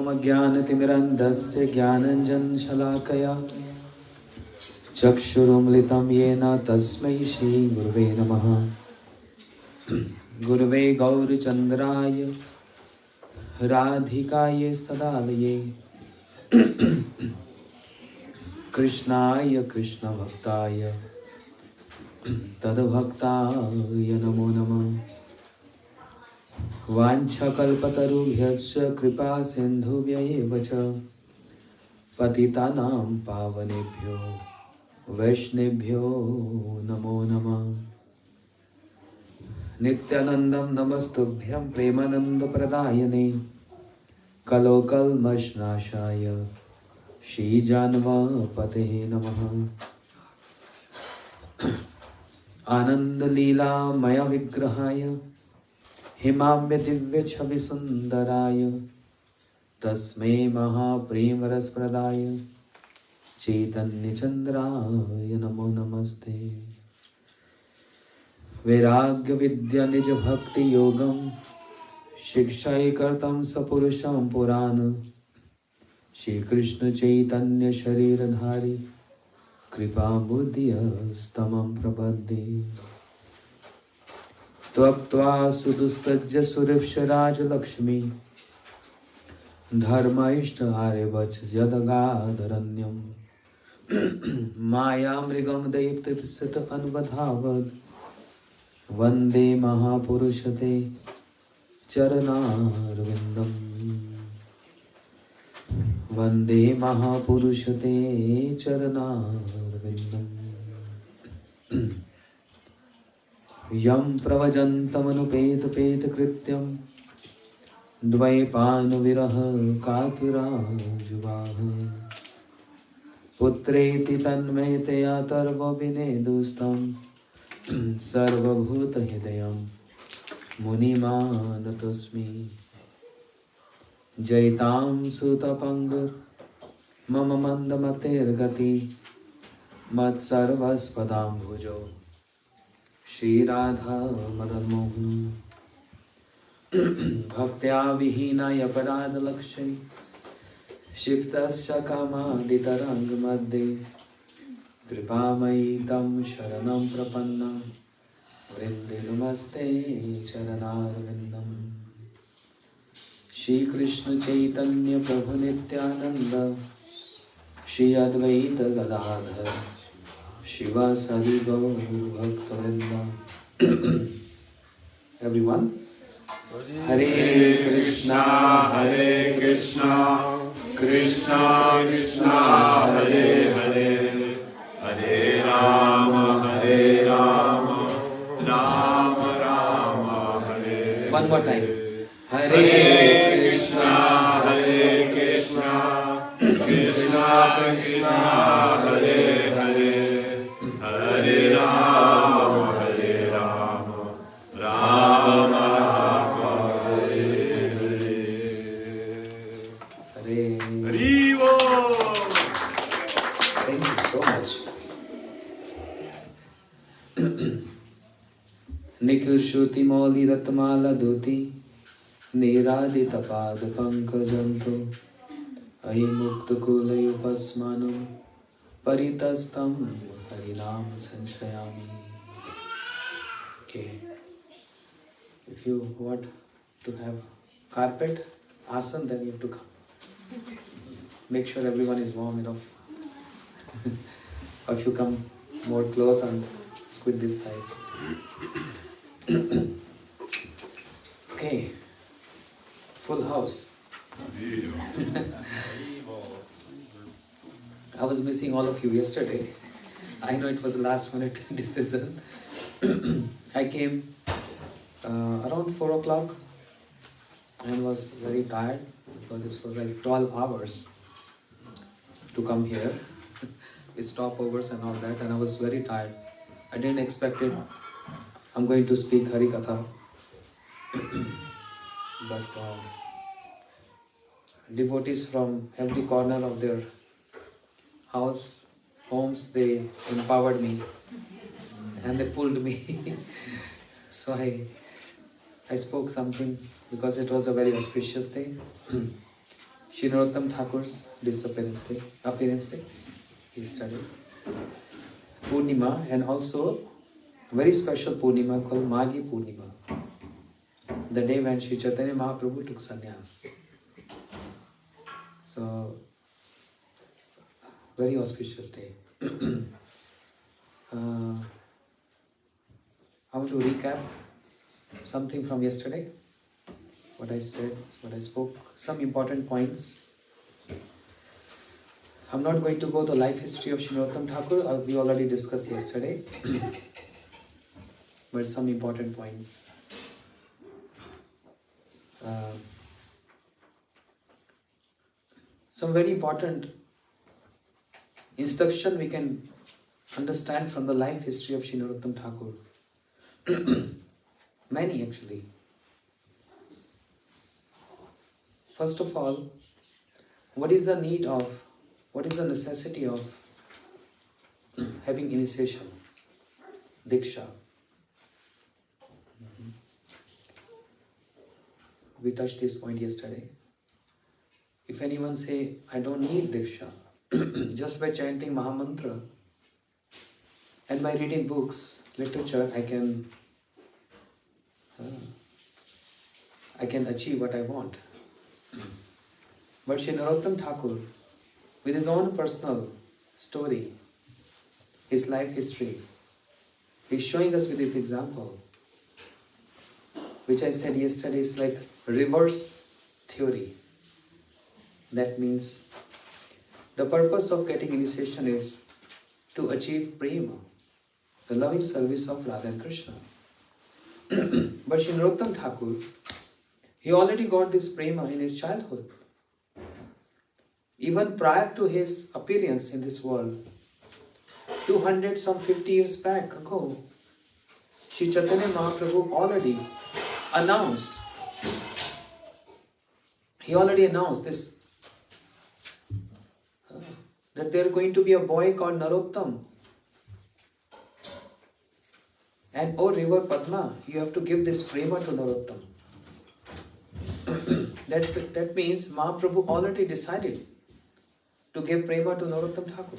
ओमज्ञानतिमिरन्धस्य ज्ञानञ्जनशलाकया चक्षुरुन्मिलितं येन तस्मै श्रीगुरुवे नमः। गुरुवे गौरचन्द्राय राधिकाय तदालये कृष्णाय कृष्णभक्ताय तद्भक्ताय नमो नमः। वाञ्छकल्पतरुभ्यश्च कृपा सिन्धुभ्यैव च पतितानां पावनेभ्यो वैष्णवेभ्यो नमो नमः। नित्यानन्दं नमस्तुभ्यं प्रेमानन्दप्रदायने कलोकल्मषनाशाय श्रीजान्वपतये नमः। आनन्दलीलामय विग्रहाय हिमाम्य दिव्य छवि सुंदराय तस्मै महाप्रेमरसप्रदाय चैतन्य चंद्राय नमो नमस्ते। वैराग्य विद्या निज भक्ति योगम शिक्षाकर्तं सपुरुषं पुराण श्री कृष्ण चैतन्य शरीरधारी कृपा बुद्धिस्तमं प्रपद्ये। त्वक्त्वा सुदुस्तज्य सुरेशराजलक्ष्मी धर्मैष्ठ आर्यवच यदगाधरण्यं मायामृगं दैत्यसित अन्वधावद् वन्दे महापुरुषते चरणारविन्दम्। वन्दे महापुरुषते चरणारविन्दम्। यं प्रव्रजन्तमनुपेतपेतकृत्यं द्वैपायनविरह कातुराजुवाह पुत्रेति तन्मयतया तर्वविनेदुस्तं सर्वभूतहृदयं मुनिमानतोऽस्मि। जयतां सुतपङ्गुर् मम मन्दमतेर्गति मत्सर्वस्पदाम्भुजो श्रीराधा मदनमोहन। भक्त्या विहीनाय अपराधलक्षणे क्षिप्तस्य कामादितरङ्गमध्ये कृपामयी तं शरणं प्रपन्ना वृन्दे नमस्ते चरणारविन्दम्। श्रीकृष्ण चैतन्य प्रभु नित्यानंद श्री अद्वैत गदाधर शिवासादि गौर भक्तवृंद। Everyone, Hare Krishna Krishna Krishna Hare Hare Hare Rama Rama Rama Hare Hare. One more time. Hare Krishna Krishna Krishna Hare Hare Hare Rama Rama Rama Hare Hare. Hare Hare. Thank you so much. Nikhil Shruti Mauli Ratmala Dhuti Niraditapad Pankajanto Ahi Muktakulayupasmanam Paritastam Harinam Sanshayami. Okay. If you want to have carpet, asan, then you have to come. Make sure everyone is warm enough. Or if you come more close and squid this side. Okay. Full house. I was missing all of you yesterday. I know it was a last minute decision. I came around 4 o'clock and was very tired because this was like 12 hours to come here with stopovers and all that, and I was very tired. I didn't expect it. I'm going to speak Harikatha. But devotees from every corner of their homes, they empowered me and they pulled me. So I spoke something because it was a very auspicious day. Srila Narottama Thakur's disappearance day, appearance day, yesterday. Purnima, and also very special Purnima called Maghi Purnima, the day when Sri Caitanya Mahaprabhu took sannyas. So, very auspicious day. I want to recap something from yesterday, what I said, what I spoke, some important points. I'm not going to go to the life history of Srila Narottama Thakur, we already discussed yesterday, but some important points. Some very important instruction we can understand from the life history of Srila Narottama Thakur. Many actually. First of all, what is the necessity of having initiation, Diksha? We touched this point yesterday. If anyone say, I don't need Diksha, just by chanting Mahamantra and by reading books, literature, I can achieve what I want. But Sri Narottama Thakur, with his own personal story, his life history, he's showing us with his example, which I said yesterday is like reverse theory. That means the purpose of getting initiation is to achieve prema, the loving service of Radha and Krishna. But Sri Narottama Thakur, he already got this prema in his childhood. Even prior to his appearance in this world, 250 years back ago, Sri Caitanya Mahaprabhu already announced this, that there is going to be a boy called Narottam. And oh river Padma, you have to give this prema to Narottam. That means Mahaprabhu already decided to give prema to Narottama Thakur,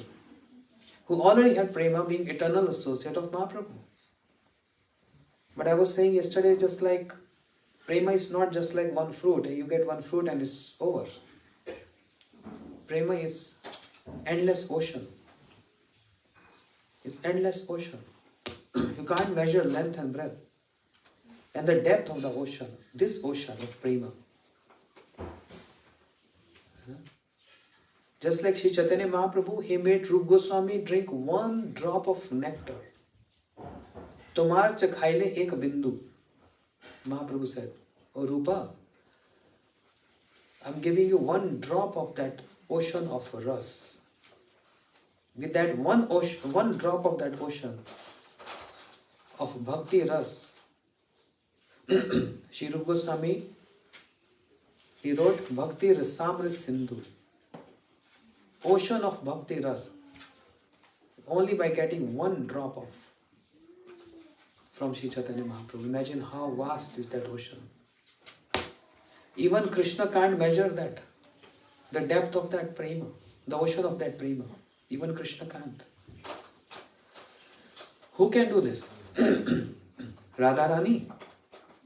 who already had prema being eternal associate of Mahaprabhu. But I was saying yesterday, just like prema is not just like one fruit. You get one fruit and it's over. Prema is endless ocean. It's endless ocean. You can't measure length and breadth. And the depth of the ocean, this ocean of prema. Just like Sri Caitanya Mahaprabhu, he made Rupa Goswami drink one drop of nectar. Tomar chakhaile ek bindu. Mahaprabhu said, oh Rupa, I'm giving you one drop of that ocean of ras. With that one drop of that ocean of bhakti ras, Sri Rupa Goswami, he wrote Bhakti Rasamrit Sindhu, ocean of bhakti ras, only by getting one drop of from Sri Caitanya Mahaprabhu. Imagine how vast is that ocean. Even Krishna can't measure that, the depth of that prema, the ocean of that prema. Even Krishna can't. Who can do this? Radharani?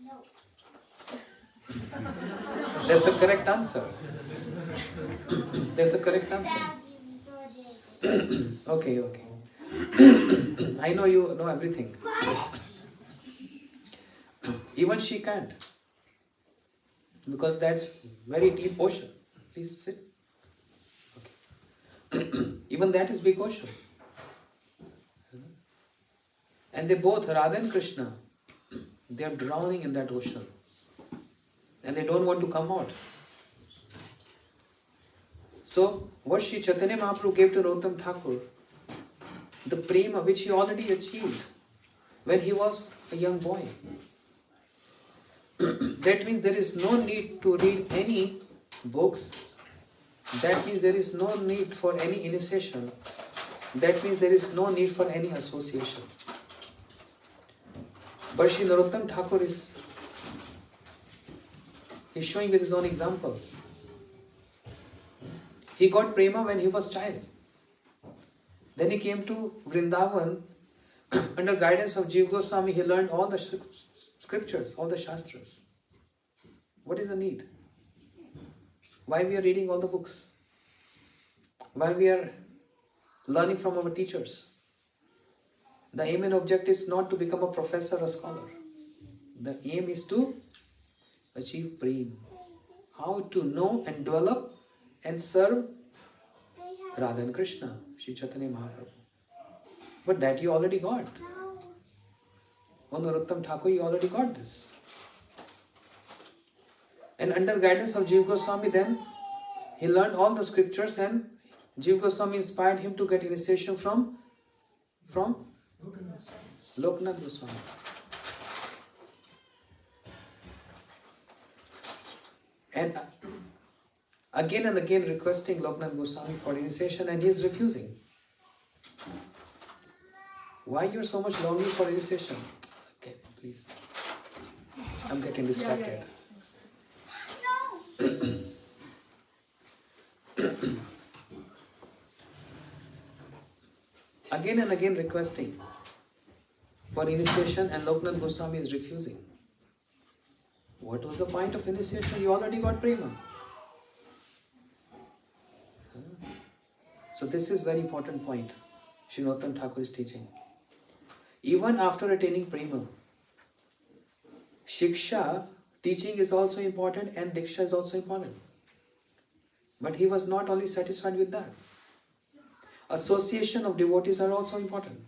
No. That's the correct answer. That's the correct answer. Okay. I know you know everything. Even she can't. Because that's very deep ocean. Please sit. Okay. Even that is big ocean. And they both, Radha and Krishna, they are drowning in that ocean. And they don't want to come out. So, what Sri Caitanya Mahaprabhu gave to Narottama Thakur, the prema which he already achieved when he was a young boy. That means there is no need to read any books. That means there is no need for any initiation. That means there is no need for any association. But Sri Narottama Thakur is showing with his own example. He got prema when he was child. Then he came to Vrindavan. Under guidance of Jiva Goswami, he learned all the scriptures, all the shastras. What is the need? Why we are reading all the books? Why we are learning from our teachers? The aim and object is not to become a professor or scholar. The aim is to achieve prema. How to know and develop and serve Radha and Krishna, Sri Caitanya Mahaprabhu. But that you already got. Oh, Narottama Thakur, you already got this. And under guidance of Jiva Goswami, then he learned all the scriptures, and Jiva Goswami inspired him to get initiation from Lokanath Goswami. And again and again requesting Lokanath Goswami for initiation, and he is refusing. Why you are so much longing for initiation? Okay, please. I'm getting distracted. Again and again requesting for initiation, and Lokanath Goswami is refusing. What was the point of initiation? You already got prema. So this is very important point Sri Narottama Thakur is teaching. Even after attaining prema, shiksha, teaching is also important, and diksha is also important. But he was not only satisfied with that. Association of devotees are also important.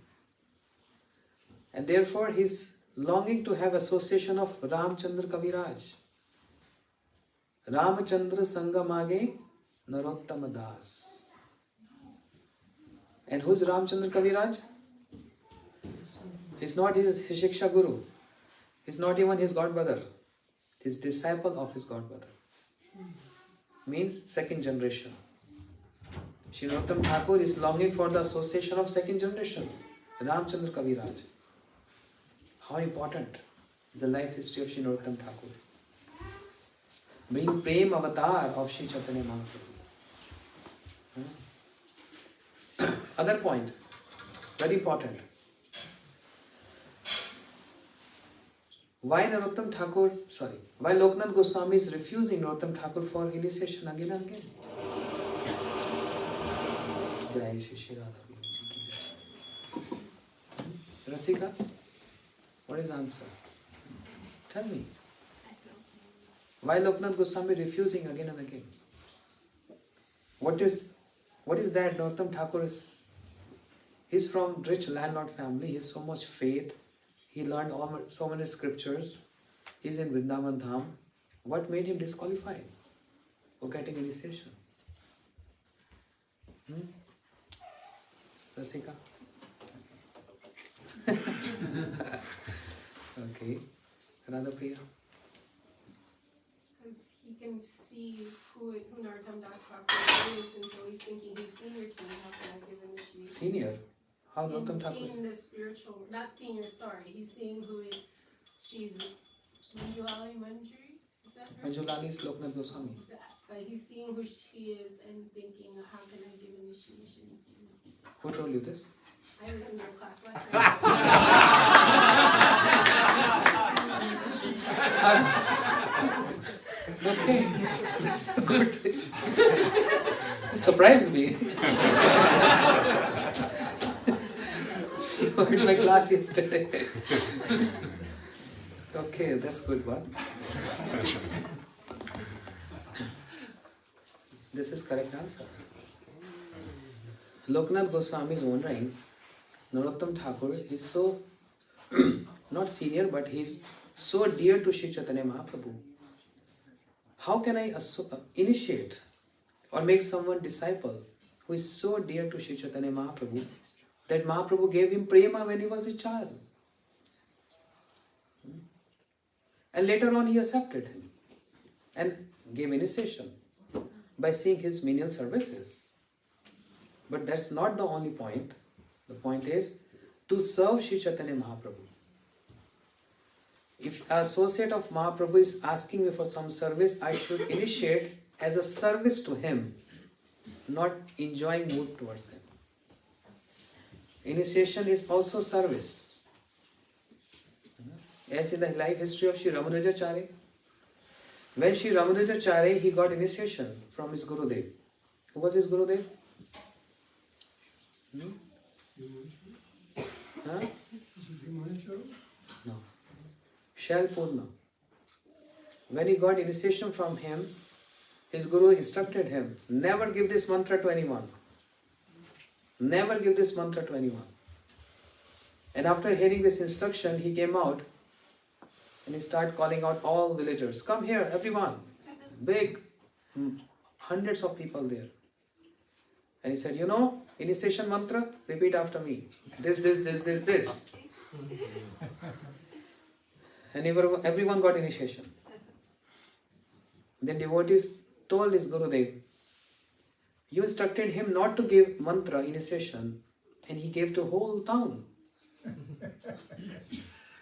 And therefore he is longing to have association of Ramchandra Kaviraj. Ramchandra Sangamage Narottama das. And who is Ramchandra Kaviraj? He's not his Shiksha Guru. He's not even his godbrother. He's disciple of his godbrother. Means second generation. Sri Narottama Thakur is longing for the association of second generation. Ramchandra Kaviraj. How important is the life history of Sri Narottama Thakur. Being Prem Avatar of Sri Caitanya Mahaprabhu. Other point, very important. Why Lokanath Goswami is refusing Narottama Thakur for initiation again and again? Jai Shri Shri Radha Rasika, what is the answer? Tell me. Why Lokanath Goswami refusing again and again? What is that Narottama Thakur is? He's from rich landlord family. He has so much faith. He learned so many scriptures. He's in Vrindavan Dham. What made him disqualified for getting initiation? Rasika? Okay. Radha Priya? Because he can see who Narottama das Thakura is, and so he's thinking he's senior to me. How can I give him initiation? Senior? How Narottama Thakur? In the spiritual, not senior, sorry. He's seeing who she's Manjulali Manjari? Is that her? Manjulali is Lokanath Goswami. But he's seeing who she is and thinking, how can I give initiation? Who told you this? I listened to your class last night. Okay, that's a good thing. You surprised me. You heard my class yesterday. Okay, that's good one. This is correct answer. Lokanath Goswami is wondering, Narottama Thakur is so, not senior, but he's so dear to Sri Caitanya Mahaprabhu. How can I initiate or make someone disciple who is so dear to Sri Caitanya Mahaprabhu that Mahaprabhu gave him prema when he was a child? And later on he accepted him and gave initiation by seeing his menial services. But that's not the only point. The point is to serve Sri Caitanya Mahaprabhu. If an associate of Mahaprabhu is asking me for some service, I should initiate as a service to him. not enjoying mood towards him. Initiation is also service. As in the life history of Sri Ramanujacharya, when Sri Ramanujacharya, he got initiation from his Gurudev. Who was his Gurudev? Huh? No. Shail Purna. When he got initiation from him, his Guru instructed him, never give this mantra to anyone. Never give this mantra to anyone. And after hearing this instruction, he came out and he started calling out all villagers. Come here, everyone. Big, hundreds of people there. And he said, you know, initiation mantra, repeat after me. This. And everyone got initiation. Then devotees told his Gurudev, you instructed him not to give mantra initiation, and he gave to whole town.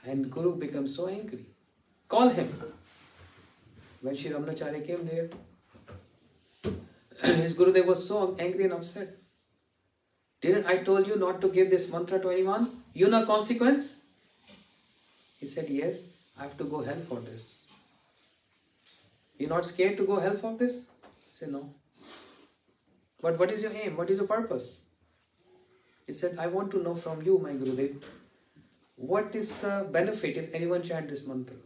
And Guru becomes so angry. Call him. When Sri Ramanujacharya came there, his Gurudev was so angry and upset. Didn't I told you not to give this mantra to anyone? You know consequence? He said, yes, I have to go hell for this. You're not scared to go hell for this? He said, no. But what is your aim? What is your purpose? He said, I want to know from you, my Gurudev, what is the benefit if anyone chant this mantra?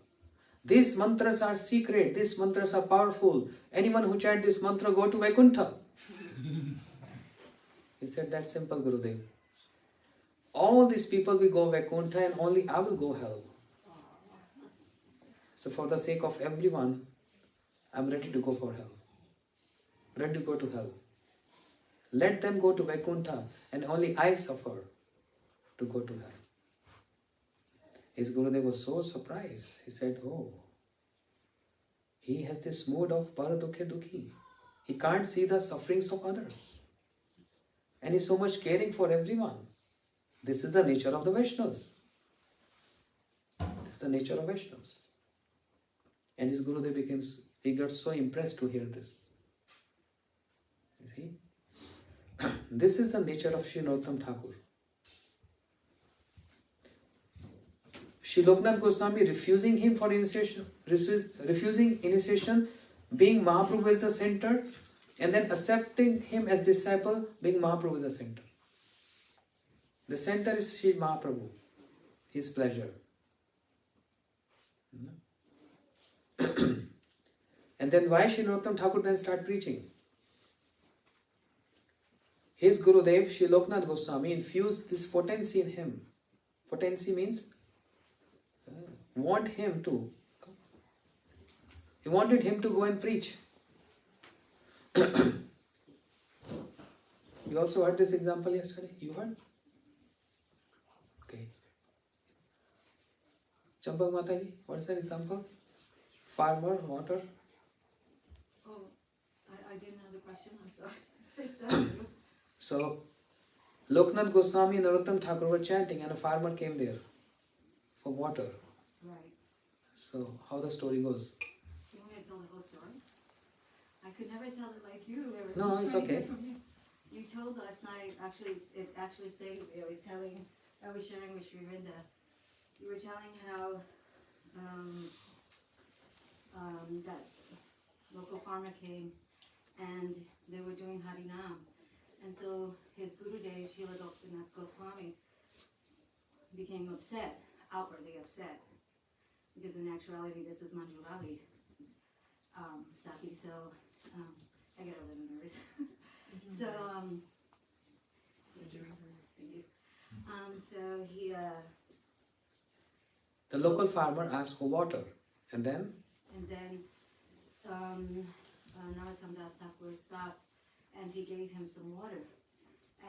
These mantras are secret. These mantras are powerful. Anyone who chant this mantra go to Vaikuntha. He said, that's simple, Gurudev. All these people will go Vaikuntha and only I will go hell. So for the sake of everyone, I'm ready to go for hell. Ready to go to hell. Let them go to Vaikuntha and only I suffer to go to hell. His Gurudev was so surprised. He said, oh, he has this mood of paradukhe dukhi. He can't see the sufferings of others. And he's so much caring for everyone. This is the nature of the Vaishnavas. This is the nature of Vaishnavas. And his Gurudev he got so impressed to hear this. You see? This is the nature of Srila Narottama Thakur. Sri Loknath Goswami refusing him for initiation, refusing initiation, being Mahaprabhu as the center, and then accepting him as disciple, being Mahaprabhu as the center. The center is Sri Mahaprabhu, his pleasure. And then why Sri Narottama Thakur then start preaching? His Gurudev, Sri Loknath Goswami, infused this potency in him. Potency means want him to. He wanted him to go and preach. You also heard this example yesterday? You heard? Okay. Champak Mataji, what is that example? Farmer, water. Oh, I didn't know the question, I'm sorry. So, Loknath Goswami and Narottama Thakur were chanting and a farmer came there for water. Right. So, how the story goes? You want me to tell the whole story? I could never tell it like you. No, it's okay. You told last night, actually, it actually saying, I was sharing with Sri Rinda, you were telling how that local farmer came and they were doing Harinam. And so his Gurudev, Srila Narottama Goswami, became upset, outwardly upset, because in actuality this is Manjulali Saki, so I get a little nervous. So, thank you. So he... the local farmer asked for water, and then? And then Narottama das Thakura stopped and he gave him some water.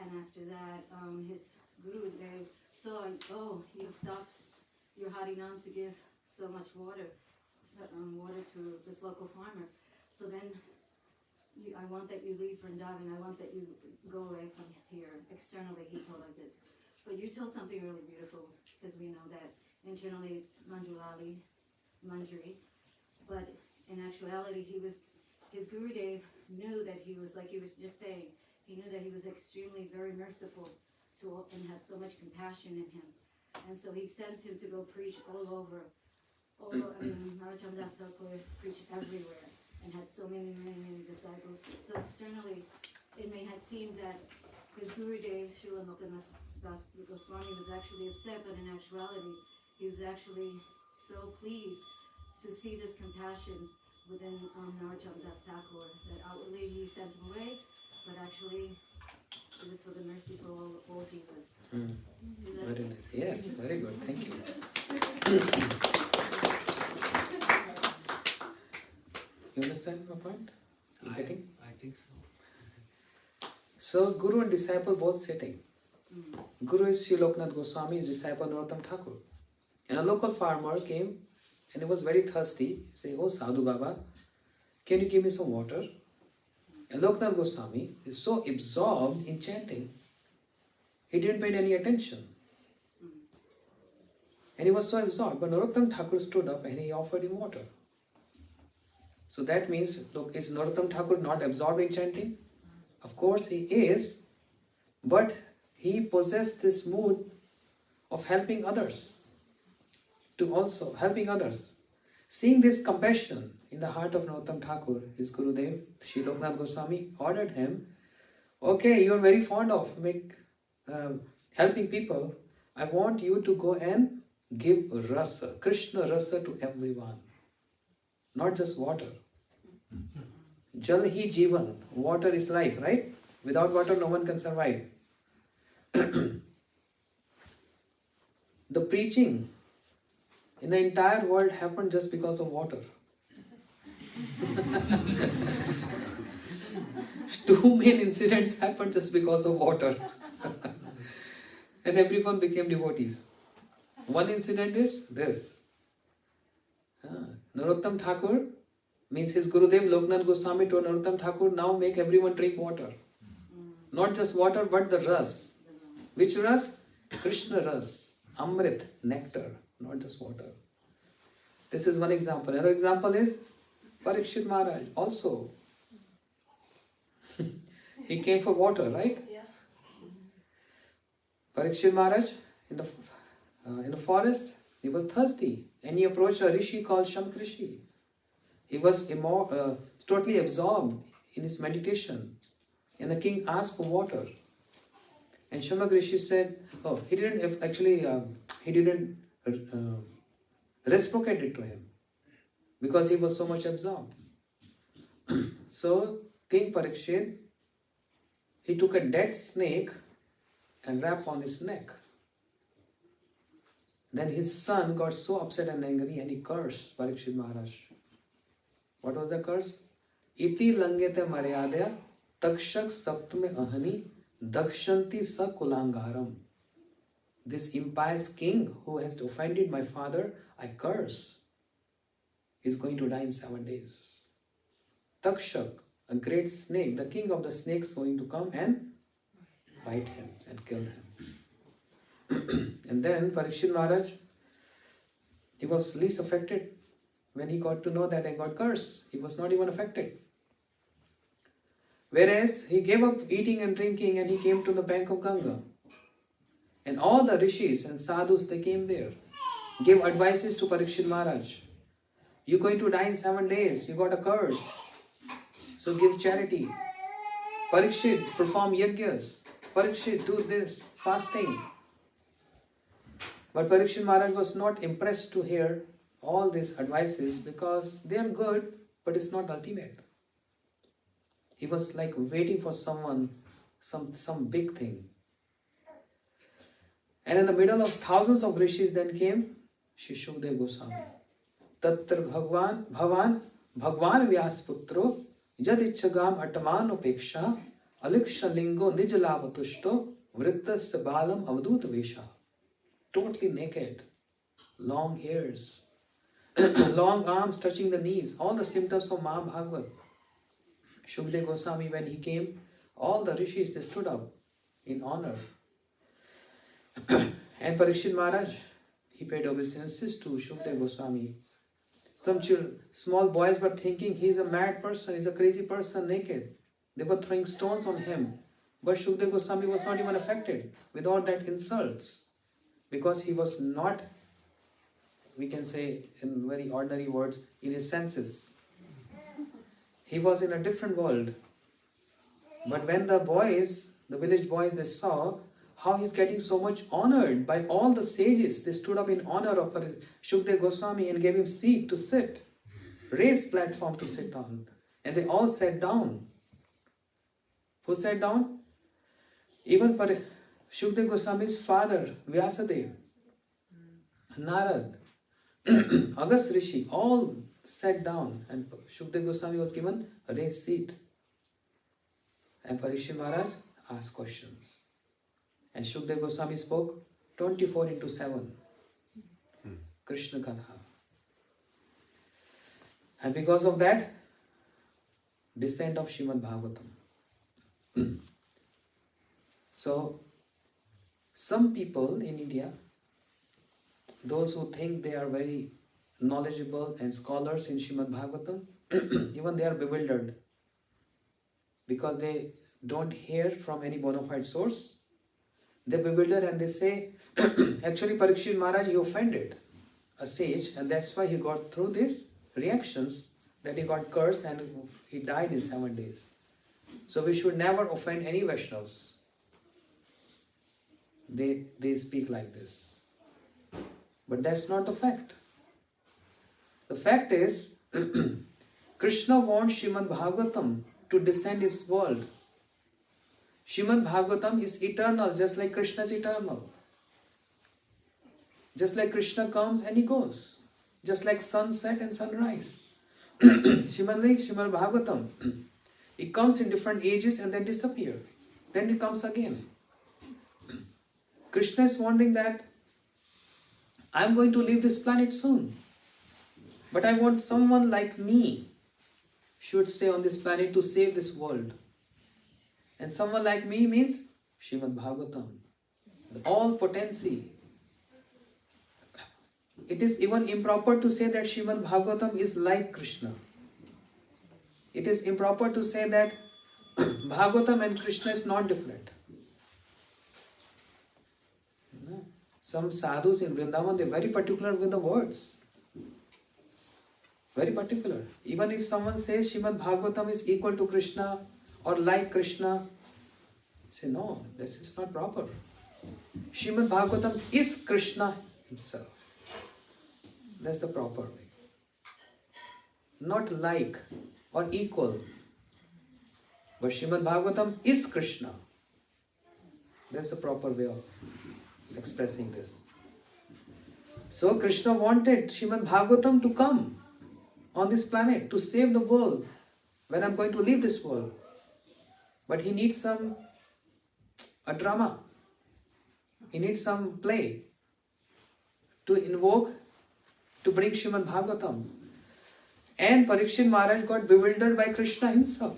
And after that, his Guru, they saw, oh, you stopped your Harinam to give so much water to this local farmer. So then, I want that you leave Vrindavan, I want that you go away from here. Externally, he told like this. But you told something really beautiful, because we know that internally it's Manjulali, Manjari. But in actuality, his Gurudev knew that he was, like he was just saying, he knew that he was extremely very merciful to and had so much compassion in him. And so he sent him to go preach all over. Narottama das Thakura preached everywhere and had so many disciples. So externally, it may have seemed that his Gurudev, Srila Narottama das Thakura, was actually upset, but in actuality, he was actually so pleased to see this compassion within Narottama das Thakura, that outwardly he sent him away, but actually it was for the mercy for all jivas. Very nice. Yes, very good. Thank you. You understand my point? You getting? I think so. So, Guru and disciple both sitting. Guru is Sri Loknath Goswami, his disciple Narottama Thakur. And a local farmer came and he was very thirsty. He said, "Oh Sadhu Baba, can you give me some water?" And Loknath Goswami is so absorbed in chanting, he didn't pay any attention. And he was so absorbed. But Narottama Thakur stood up and he offered him water. So that means, look, is Narottama Thakur not absorbed in chanting? Of course he is, but he possessed this mood of helping others. Helping others. Seeing this compassion in the heart of Narottama Thakur, his Gurudev, Sri Loknath Goswami, ordered him, "Okay, you are very fond of helping people. I want you to go and give rasa, Krishna rasa to everyone. Not just water. Jal hi jivan. Water is life, right? Without water, no one can survive." The preaching in the entire world happened just because of water. Two main incidents happened just because of water. And everyone became devotees. One incident is this. Narottama Thakur, means his Gurudev Loknath Goswami told Narottama Thakur, now make everyone drink water. Not just water, but the ras. Which ras? Krishna ras. Amrit, nectar, not just water. This is one example. Another example is Parikshit Maharaj also. He came for water, right? Yeah. Parikshit Maharaj in the forest, he was thirsty and he approached a rishi called Shamkrishi. He was totally absorbed in his meditation, and the king asked for water. And Shamkrishi said, he didn't reciprocate it to him because he was so much absorbed. So King Parikshit, he took a dead snake and wrapped on his neck. Then his son got so upset and angry and he cursed Parikshit Maharaj. What was the curse? Iti langete maryadya takshak saptame ahani dakshanti sa kulangaram. This impious king who has offended my father, I curse. He's going to die in 7 days. Takshak, a great snake, the king of the snakes, going to come and bite him and kill him. And then Parikshit Maharaj, he was least affected. When he got to know that I got cursed, he was not even affected. Whereas he gave up eating and drinking and he came to the bank of Ganga. And all the rishis and sadhus, they came there, gave advices to Parikshit Maharaj. You're going to die in 7 days, you got a curse. So give charity. Parikshit, perform yajnas. Parikshit, do this, fasting. But Parikshit Maharaj was not impressed to hear all these advices because they are good, but it's not ultimate. He was like waiting for someone, some big thing. And in the middle of thousands of rishis then came Shri Shukdev Goswami. Tatra Bhagwan Vyasputro Jadichagam Ataman Upeksha Aliksha Lingo Nijalabatushto Vrittasya Balam Avadut Vesha. Totally naked, long hairs, long arms touching the knees, all the symptoms of Mahabhagavad. Shukdev Goswami, when he came, all the rishis, they stood up in honor. And Parikshit Maharaj, he paid obeisances to Shukdev Goswami. Some small boys were thinking he's a mad person, he's a crazy person, naked. They were throwing stones on him. But Shukdev Goswami was not even affected with all that insults, because he was not, we can say in very ordinary words, in his senses. He was in a different world. But when the boys, the village boys, they saw how he's getting so much honored by all the sages, they stood up in honor of Shukdev Goswami and gave him seat to sit, raised platform to sit on. And they all sat down. Who sat down? Even Shukdev Goswami's father, Vyasadeva, Narad, Agast Rishi, all sat down, and Shukdev Goswami was given a raised seat. And Parikshit Maharaj asked questions. And Shukdev Goswami spoke 24/7. Krishna Katha. And because of that, descent of Srimad Bhagavatam. So, some people in India, those who think they are very knowledgeable and scholars in Srimad Bhagavatam, even they are bewildered, because they don't hear from any bona fide source. They bewilder and they say, actually Parikshit Maharaj, he offended a sage, and that's why he got through these reactions, that he got cursed and he died in 7 days. So we should never offend any Vaishnavas. They speak like this. But that's not the fact. The fact is, Krishna wants Srimad Bhagavatam to descend his world. Srimad Bhagavatam is eternal, just like Krishna is eternal. Just like Krishna comes and he goes. Just like sunset and sunrise. Srimad Bhagavatam, it comes in different ages and then disappears. Then it comes again. Krishna is wondering that I'm going to leave this planet soon. But I want someone like me should stay on this planet to save this world. And someone like me means Srimad Bhagavatam. All potency. It is even improper to say that Srimad Bhagavatam is like Krishna. It is improper to say that Bhagavatam and Krishna is not different. Some sadhus in Vrindavan, they are very particular with the words. Very particular. Even if someone says Srimad Bhagavatam is equal to Krishna or like Krishna, say no, this is not proper. Srimad Bhagavatam is Krishna himself. That's the proper way. Not like or equal. But Srimad Bhagavatam is Krishna. That's the proper way of expressing this. So Krishna wanted Srimad Bhagavatam to come on this planet to save the world when I'm going to leave this world. But he needs a drama. He needs some play to invoke, to bring Srimad Bhagavatam. And Parikshit Maharaj got bewildered by Krishna himself,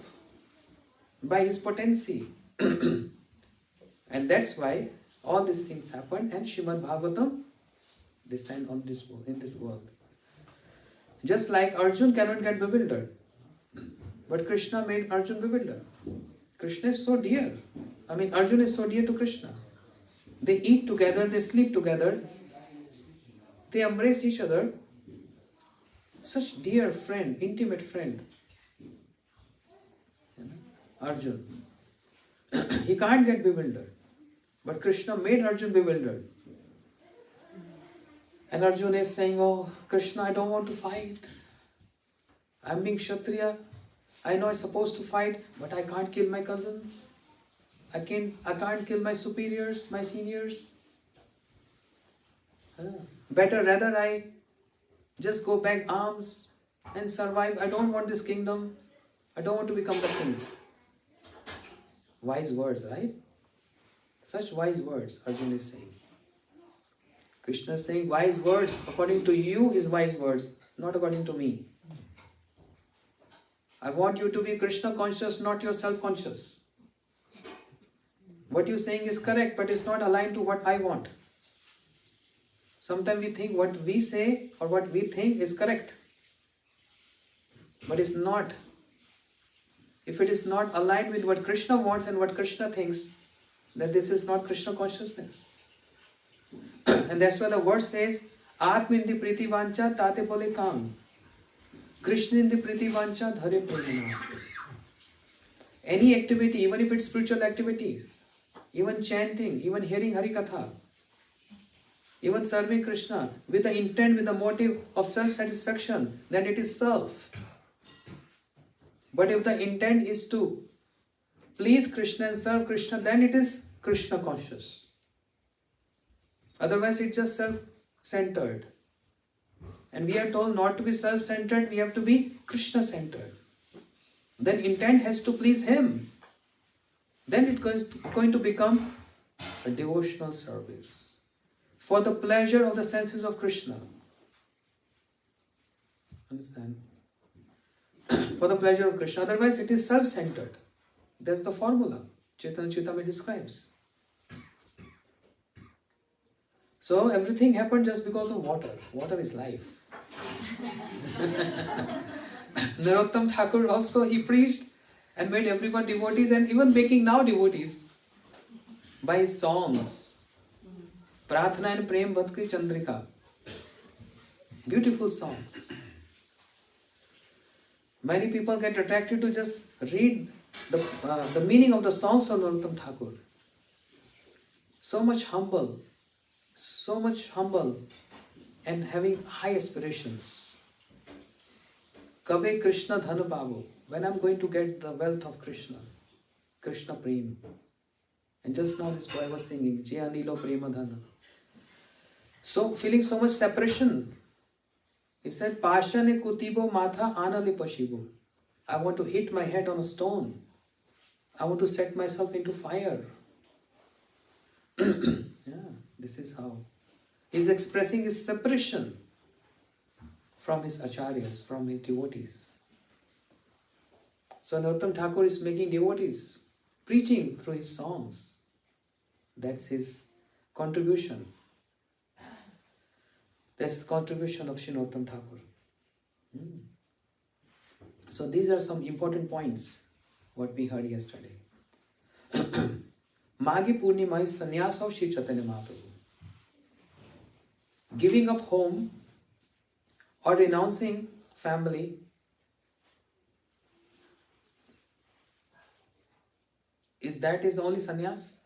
by his potency. And that's why all these things happened and Srimad Bhagavatam descend on this world, in this world. Just like Arjun cannot get bewildered. But Krishna made Arjun bewildered. Krishna is so dear. Arjun is so dear to Krishna. They eat together, they sleep together. They embrace each other. Such dear friend, intimate friend. Arjun. He can't get bewildered. But Krishna made Arjun bewildered. And Arjun is saying, oh Krishna, I don't want to fight. I'm being Kshatriya. I know I'm supposed to fight, but I can't kill my cousins. I can't kill my superiors, my seniors. Rather I just go back arms and survive. I don't want this kingdom. I don't want to become the king. Wise words, right? Such wise words Arjun is saying. Krishna is saying wise words according to you is wise words, not according to me. I want you to be Krishna conscious, not yourself conscious. What you're saying is correct, but it's not aligned to what I want. Sometimes we think what we say or what we think is correct. But it's not. if it is not aligned with what Krishna wants and what Krishna thinks, then this is not Krishna consciousness. And that's why the verse says, Atmindi priti vancha tate pole kam. Krishnindi priti vancha dhare premana. Any activity, even if it's spiritual activities, even chanting, even hearing Harikatha, even serving Krishna with the intent, with the motive of self-satisfaction, then it is self. But if the intent is to please Krishna and serve Krishna, then it is Krishna conscious. Otherwise it's just self-centered. And we are told not to be self-centered, we have to be Krishna-centered. Then intent has to please Him. Then it's going to become a devotional service for the pleasure of the senses of Krishna. Understand? For the pleasure of Krishna. Otherwise it is self-centered. That's the formula Chaitanya Chaitamya describes. So everything happened just because of water. Water is life. Narottama Thakur also, he preached and made everyone devotees, and even making now devotees by his songs. Prarthana and Prem Bhakti Chandrika. Beautiful songs. Many people get attracted to just read the meaning of the songs of Narottama Thakur. So much humble and having high aspirations. Kabe Krishna Dhanu Babu. When I'm going to get the wealth of Krishna, Krishna Prem. And just now this boy was singing, Jaya Nilo Prema Dhana. So feeling so much separation. He said, Pashane Kutibo Matha Anali Pashibo. I want to hit my head on a stone. I want to set myself into fire. Yeah, this is how. He's expressing his separation from his acharyas, from his devotees. So Narottama Thakur is making devotees, preaching through his songs. That's his contribution. That's the contribution of Sri Narottama Thakur. So these are some important points, what we heard yesterday. Magi Purnima is Sannyasa of Sri Caitanya Mahaprabhu. Giving up home or renouncing family is only sannyas?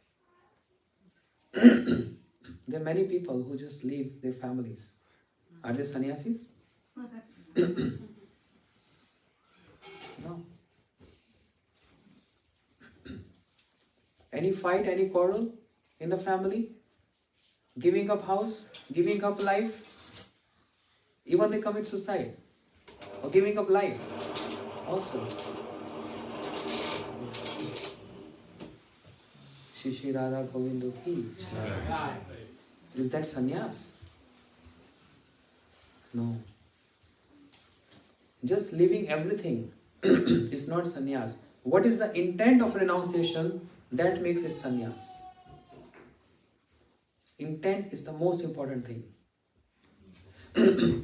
There are many people who just leave their families. Are they sannyasis? No. Any fight, any quarrel in the family? Giving up house, giving up life? Even they commit suicide or giving up life also. Shishi Radha Govindu ki. Is that sannyas? No. Just leaving everything is not sannyas. What is the intent of renunciation? That makes it sannyas. Intent is the most important thing.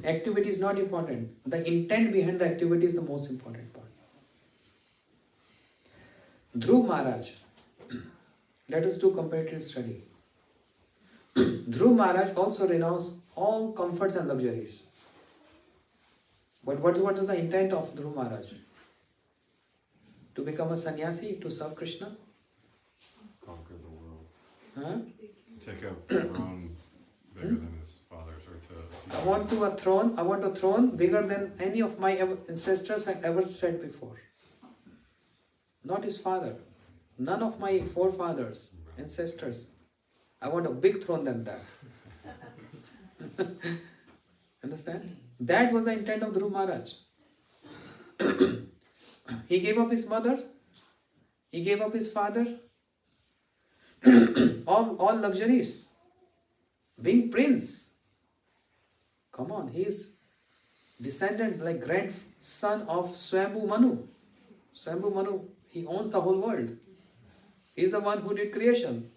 Activity is not important. The intent behind the activity is the most important part. Dhruv Maharaj. Let us do comparative study. Dhruv Maharaj also renounced all comforts and luxuries. But what is the intent of Dhruv Maharaj? To become a sannyasi, to serve Krishna? Conquer the world. Huh? Take a throne bigger than his father's, or to... I want a throne bigger than any of my ancestors have ever said before. Not his father. None of my forefathers, ancestors. I want a big throne than that. Understand? That was the intent of Dhruv Maharaj. He gave up his mother. He gave up his father. all luxuries. Being prince. Come on, he is descendant, like grandson of Swambhu Manu. Swambhu Manu, he owns the whole world. He is the one who did creation.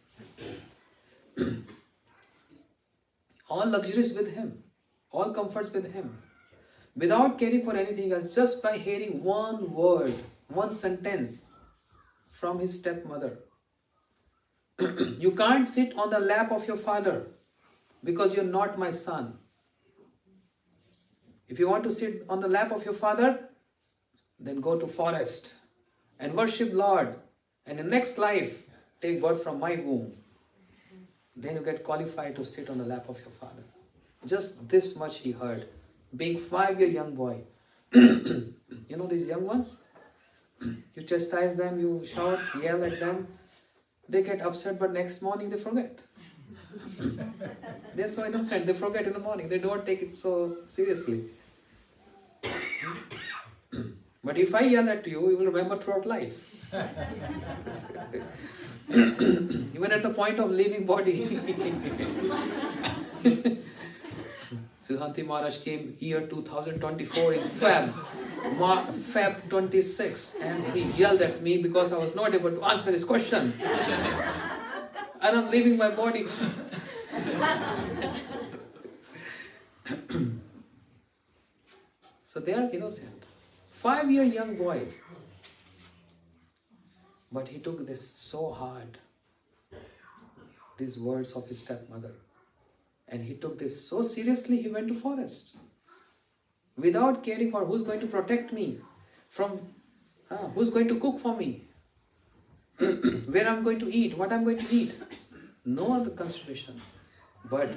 All luxuries with him. All comforts with him. Without caring for anything else, just by hearing one word one sentence from his stepmother. You can't sit on the lap of your father because you're not my son. If you want to sit on the lap of your father, then go to forest and worship Lord. And in next life, take birth from my womb. Then you get qualified to sit on the lap of your father. Just this much he heard. Being 5-year young boy. You know these young ones? You chastise them, you shout, yell at them. They get upset, but next morning they forget. They're so innocent, they forget in the morning. They don't take it so seriously. But if I yell at you, you will remember throughout life. Even at the point of leaving body. Siddhanti Maharaj came year 2024 in Feb 26, and he yelled at me because I was not able to answer his question. And I'm leaving my body. So they are innocent. 5-year young boy. But he took this so hard. These words of his stepmother. And he took this so seriously, he went to forest. Without caring for who's going to protect me from, who's going to cook for me, where I'm going to eat, what I'm going to eat. No other consideration. But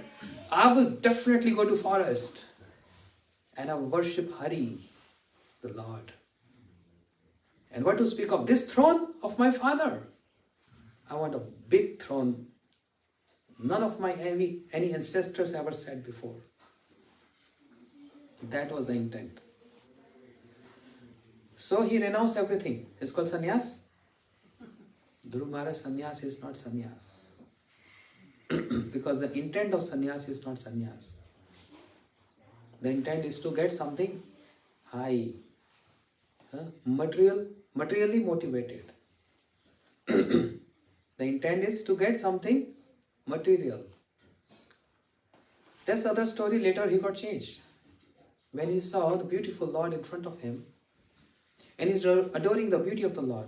I will definitely go to forest and I will worship Hari, the Lord. And what to speak of? This throne of my father. I want a big throne. None of my any ancestors ever said before. That was the intent. So he renounced everything. It's called sannyas. Dhruv Maharaj, sannyas is not sannyas. Because the intent of sannyas is not sannyas. The intent is to get something high. Materially motivated. The intent is to get something material. That's other story. Later he got changed. When he saw the beautiful Lord in front of him, and he's adoring the beauty of the Lord,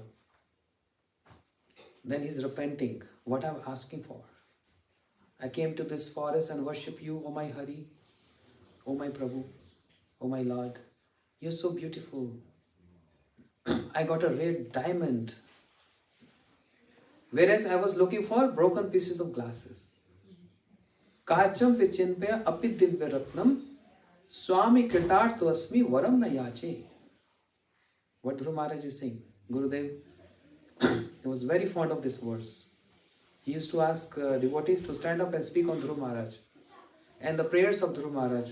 then he's repenting. What I'm asking for? I came to this forest and worship you, O my Hari, O my Prabhu, O my Lord. You're so beautiful. I got a red diamond. Whereas I was looking for broken pieces of glasses. Kacham vichinpya api divya ratnam swami kritartho asmi varam na yache. What Dhruv Maharaj is saying. Gurudev, he was very fond of this verse. He used to ask devotees to stand up and speak on Dhruv Maharaj and the prayers of Dhruv Maharaj.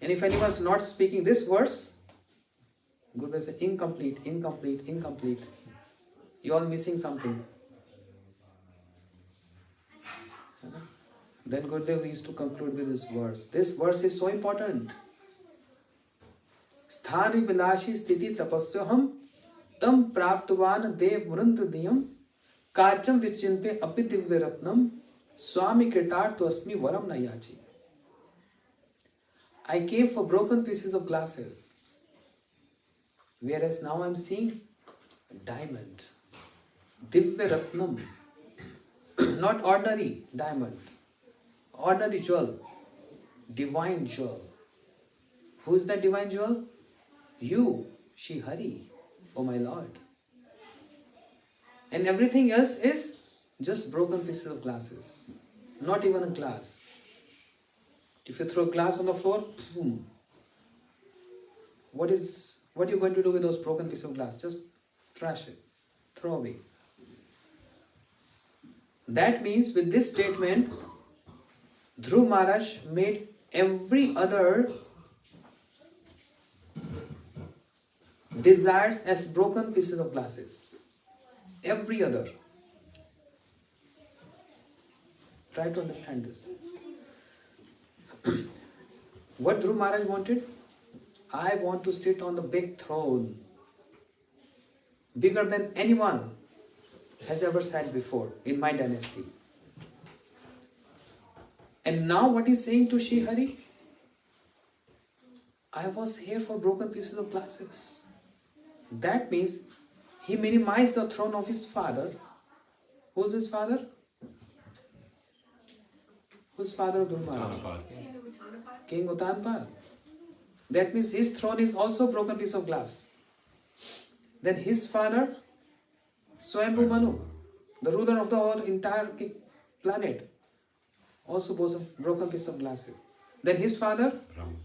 And if anyone's not speaking this verse, Gurudev said, incomplete, incomplete, incomplete. You're all missing something. Then Gurudev used to conclude with this verse. This verse is so important. Sthani bilashi sthiti tapasyaham tam praptvan dev mrundadiyam kacham vichinte api divya ratnam swami kritartho asmi varam nayachi. I came for broken pieces of glasses, whereas now I'm seeing a diamond, divya ratnam, not ordinary diamond, ordinary jewel, divine jewel. Who is that divine jewel? You, Shri Hari, O my Lord. And everything else is just broken pieces of glasses, not even a glass. If you throw a glass on the floor, boom. What are you going to do with those broken pieces of glass? Just trash it, throw away. That means with this statement, Dhruv Maharaj made every other desires as broken pieces of glasses. Every other. Try to understand this. What Dhruv Maharaj wanted? I want to sit on the big throne, bigger than anyone has ever sat before in my dynasty. And now what he's saying to Shri Hari? I was here for broken pieces of glasses. That means he minimized the throne of his father. Who's his father? Who's father of Dhruv Maharaj? Tanapad. King Uttanpad. That means his throne is also a broken piece of glass. Then his father, Swayambhu Manu, the ruler of the whole entire planet, also was a broken piece of glass. Then his father, Ram.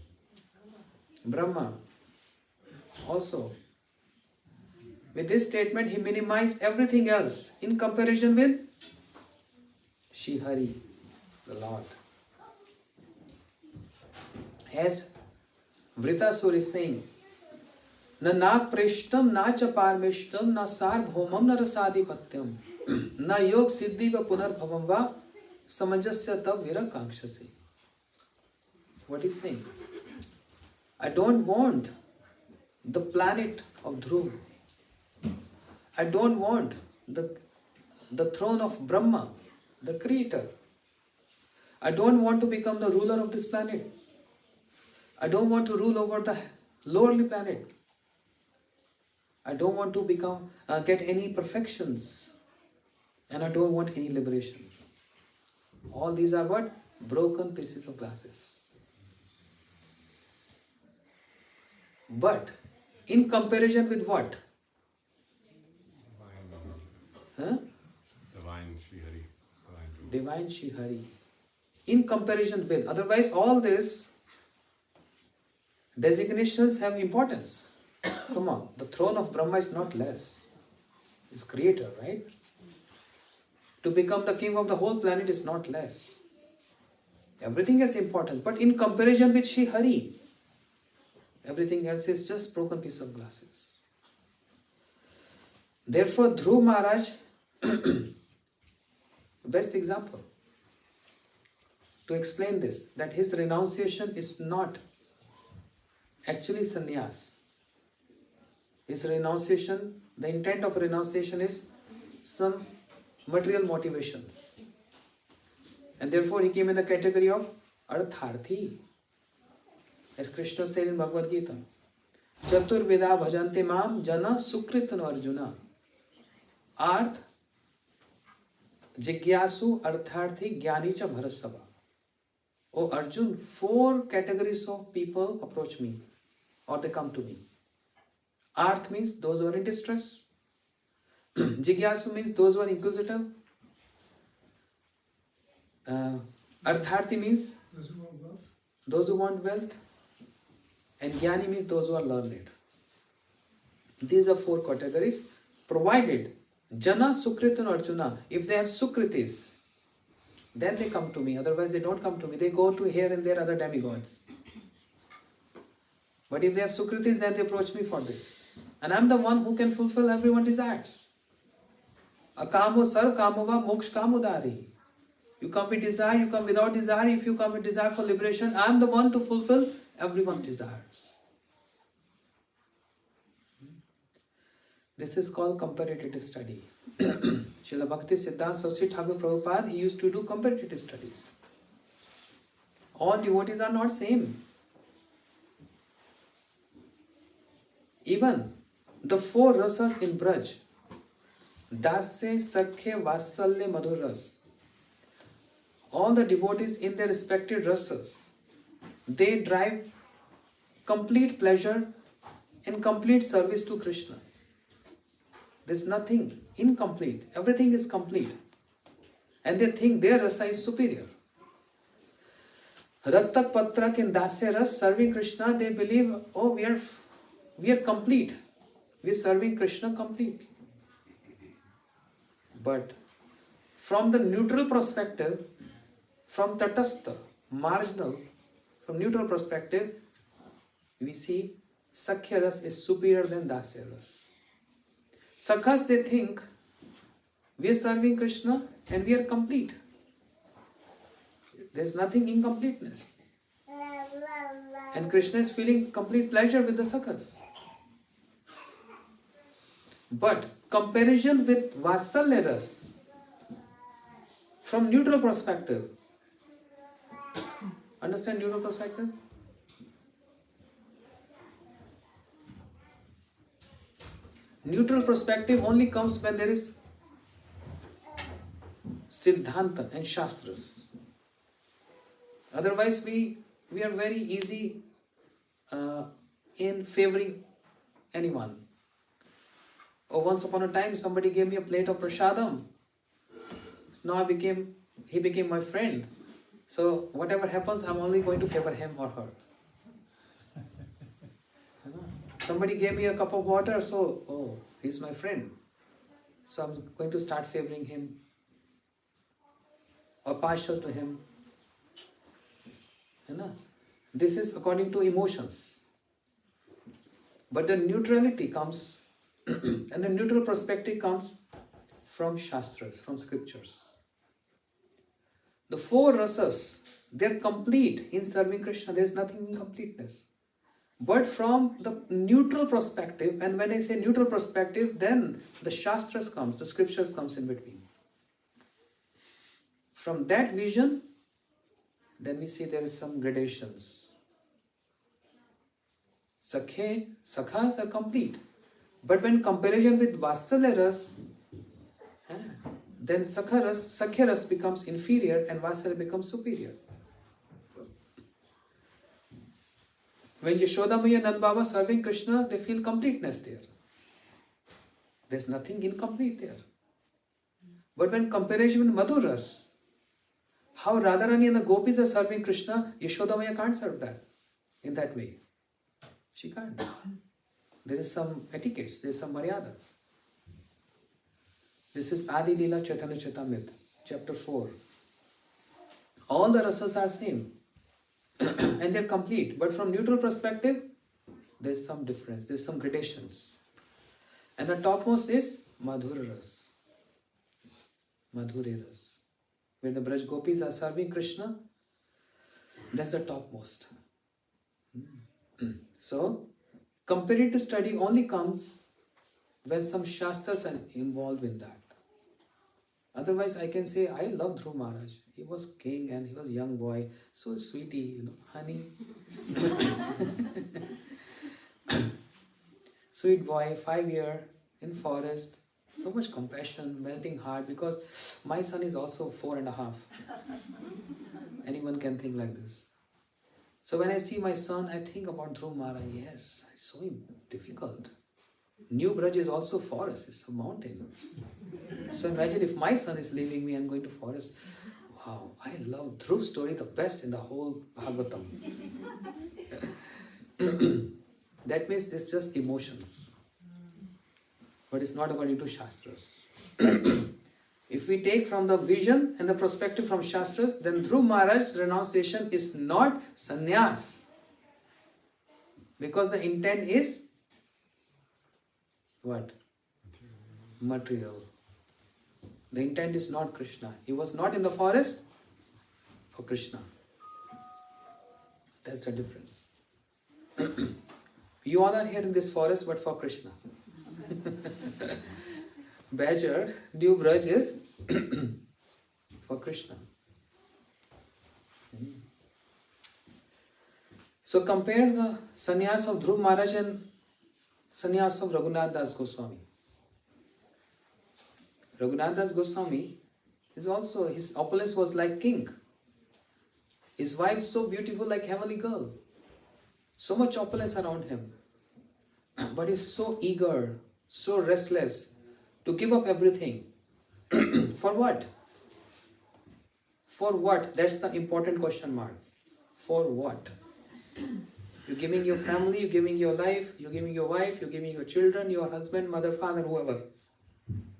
Brahma, also. With this statement, he minimized everything else in comparison with Shri Hari, the Lord. As Vritasur is saying, Na nak preshtam, na cha parmeshtam, na sarbhomam, na rasadipatyam, na yog siddhi va punar bhavam va samajasya tab virakakshasi. What is saying? I don't want the planet of Dhruv. I don't want the throne of Brahma, the creator. I don't want to become the ruler of this planet. I don't want to rule over the lowly planet. I don't want to get any perfections. And I don't want any liberation. All these are what? Broken pieces of glasses. But in comparison with what? Huh? Divine Shri Hari. Divine Shri Hari. In comparison with. Otherwise, all these designations have importance. Come on, the throne of Brahma is not less. It's creator, right? To become the king of the whole planet is not less. Everything has importance. But in comparison with Shri Hari, everything else is just broken piece of glasses. Therefore, Dhruv Maharaj, best example to explain this, that his renunciation is not actually sannyas. His renunciation, the intent of renunciation is some material motivations. And therefore he came in the category of artharthi. As Krishna said in Bhagavad Gita, Chatur Vida Bhajante Mam Jana Sukritano Arjuna. Arth, Jigyasu, Artharthi, Jnani cha Bharasava. Oh Arjun, 4 categories of people approach me or they come to me. Arth means those who are in distress. Jigyasu means those who are inquisitive. Artharthi means those who want wealth. And Jnani means those who are learned. These are 4 categories, provided Jana, Sukrit and Arjuna, if they have Sukritis, then they come to me. Otherwise they don't come to me. They go to here and there other demigods. But if they have Sukritis, then they approach me for this. And I'm the one who can fulfill everyone's desires. Akamo sarv kamova moksh kamodari. You come with desire, you come without desire. If you come with desire for liberation, I'm the one to fulfill everyone's desires. This is called comparative study. Srila Bhakti Siddhanta Saraswati Thakur Prabhupada, he used to do comparative studies. All devotees are not same. Even the 4 rasas in Braj, Dasya, Sakhya, Vatsalya, Madhur Ras, all the devotees in their respective rasas, they drive complete pleasure and complete service to Krishna. There's nothing incomplete. Everything is complete. And they think their rasa is superior. Rattak Patrak in Dasya Ras serving Krishna, they believe, oh, we are complete. We are serving Krishna complete. But from the neutral perspective, from Tatastha, marginal, from neutral perspective, we see Sakhya Ras is superior than Dasya Ras. Sakhas, they think we are serving Krishna and we are complete. There is nothing incompleteness. And Krishna is feeling complete pleasure with the Sakhas. But comparison with Vatsalya Ras, from neutral perspective, understand neutral perspective? Neutral perspective only comes when there is Siddhanta and Shastras. Otherwise, we are very easy in favoring anyone. Or once upon a time, somebody gave me a plate of prasadam. So now he became my friend. So whatever happens, I'm only going to favor him or her. Somebody gave me a cup of water, so he's my friend. So I'm going to start favoring him or partial to him. This is according to emotions. But the neutrality comes and the neutral perspective comes from Shastras, from scriptures. The four rasas, they're complete in serving Krishna. There's nothing incompleteness. But from the neutral perspective, and when I say neutral perspective, then the Shastras comes, the scriptures comes in between. From that vision, then we see there is some gradations. Sakhas are complete. But when comparison with Vatsalya ras, then Sakhya ras becomes inferior and Vatsalya becomes superior. When Yashodamaya and Nand Baba serving Krishna, they feel completeness there. There's nothing incomplete there. But when comparison with Madhur ras, how Radharani and the gopis are serving Krishna, Yashodamaya can't serve that in that way. She can't. There is some etiquettes, there is some maryadas. This is Adi Lila Chaitanya Charitamrita, chapter 4. All the rasas are same and they're complete. But from neutral perspective, there's some difference, there's some gradations. And the topmost is Madhura ras. Madhuri ras. When the Braj Gopis are serving Krishna, that's the topmost. So, comparative study only comes when some Shastras are involved in that. Otherwise, I can say, I love Dhruv Maharaj. He was king and he was a young boy. So sweetie, honey. Sweet boy, 5 years in forest. So much compassion, melting heart, because my son is also 4.5. Anyone can think like this. So when I see my son, I think about Dhruv Maharaj. Yes, it's so difficult. New Braj is also forest, it's a mountain. So imagine if my son is leaving me and going to forest. Wow, I love Dhruv's story, the best in the whole Bhagavatam. That means it's just emotions. But it's not according to Shastras. If we take from the vision and the perspective from Shastras, then Dhruv Maharaj's renunciation is not sannyas. Because the intent is what? Material. The intent is not Krishna. He was not in the forest for Krishna. That's the difference. You all are here in this forest but for Krishna. Badger, New Braj is for Krishna. So compare the sannyas of Dhruv Maharaj and sannyas of Raghunath Das Goswami. Raghunath Das Goswami is also, his opulence was like king. His wife is so beautiful like heavenly girl. So much opulence around him. But he's so eager, so restless to give up everything. For what? For what? That's the important question mark. For what? You're giving your family, you're giving your life, you're giving your wife, you're giving your children, your husband, mother, father, whoever.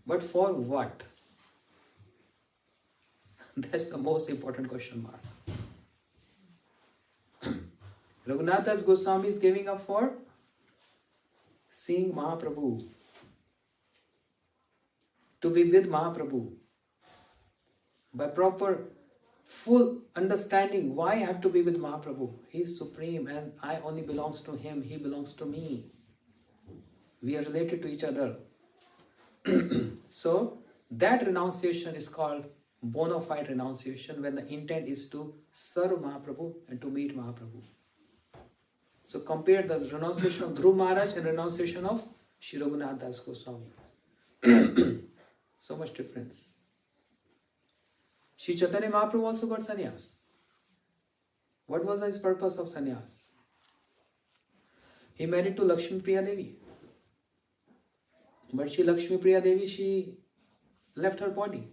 But for what? That's the most important question mark. Raghunath Das Goswami is giving up for seeing Mahaprabhu. To be with Mahaprabhu. By proper, full understanding why I have to be with Mahaprabhu. He is supreme and I only belongs to him. He belongs to me. We are related to each other. So, that renunciation is called bona fide renunciation when the intent is to serve Mahaprabhu and to meet Mahaprabhu. So compare the renunciation of Dhruv Maharaj and renunciation of Shri Raghunath Das Goswami. So much difference. Shri Caitanya Mahaprabhu also got sannyas. What was his purpose of sannyas? He married to Lakshmi Priya Devi. But Shri Lakshmi Priya Devi, she left her body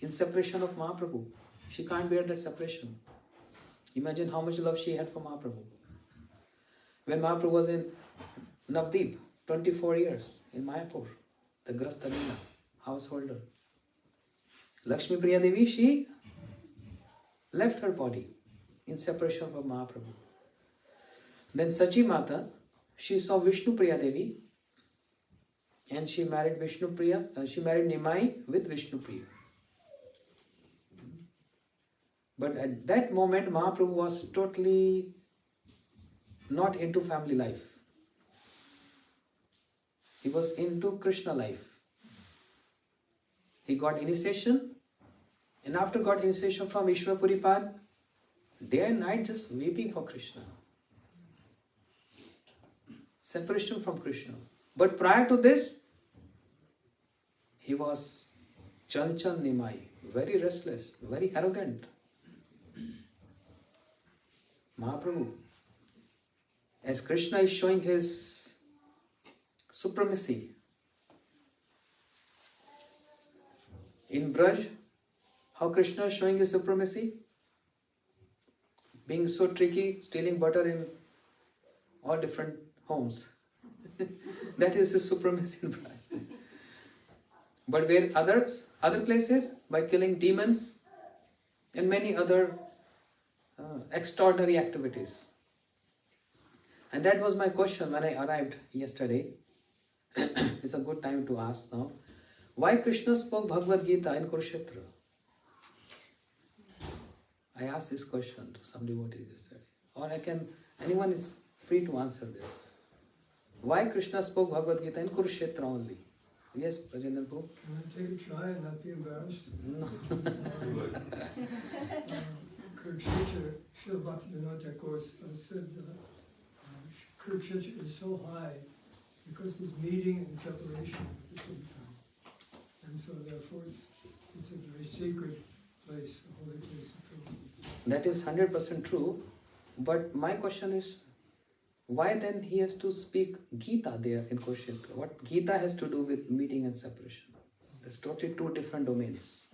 in separation of Mahaprabhu. She can't bear that separation. Imagine how much love she had for Mahaprabhu. When Mahaprabhu was in Navdeep, 24 years in Mayapur, the Grasta Lila, householder. Lakshmi Priya Devi, she left her body in separation from Mahaprabhu. Then Sachi Mata, she saw Vishnu Priya Devi and she married she married Nimai with Vishnu Priya. But at that moment, Mahaprabhu was totally not into family life. He was into Krishna life. He got initiation, and after got initiation from Ishwar Puripad, day and night just weeping for Krishna. Separation from Krishna. But prior to this, he was Chanchan Nimai, very restless, very arrogant. Mahaprabhu, as Krishna is showing his supremacy in Braj, how Krishna is showing his supremacy? Being so tricky, stealing butter in all different homes. That is his supremacy in Braj. But where other places, by killing demons and many other extraordinary activities. And that was my question when I arrived yesterday. It's a good time to ask now. Why Krishna spoke Bhagavad Gita in Kurukshetra? I asked this question to some devotees yesterday. Or anyone is free to answer this. Why Krishna spoke Bhagavad Gita in Kurukshetra only? Yes, Rajendra Prabhu? Can I take a try and not be embarrassed? No. Kurukshetra, Srila Bhaktivinoda Thakur said Kurukshetra is so high because it's meeting and separation at the same time. And so therefore it's a very sacred place, a holy place of Prabhu. That is 100% true. But my question is, why then he has to speak Gita there in Kurukshetra? What Gita has to do with meeting and separation? That's totally two different domains.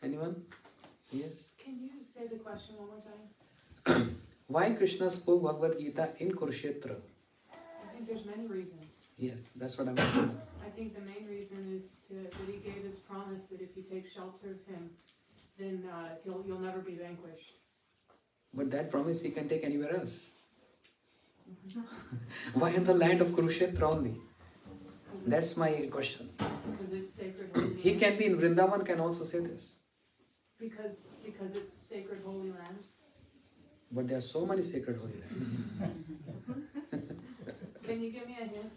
Anyone? Yes? Can you say the question one more time? Why Krishna spoke Bhagavad Gita in Kurukshetra? I think there's many reasons. Yes, that's what I'm saying. I think the main reason is that he gave his promise that if you take shelter of him, then you'll never be vanquished. But that promise he can take anywhere else. Why in the land of Kurukshetra only? That's my question. Because it's sacred holy land. He can be in Vrindavan, can also say this. Because it's sacred holy land. But there are so many sacred holy lands. Can you give me a hint?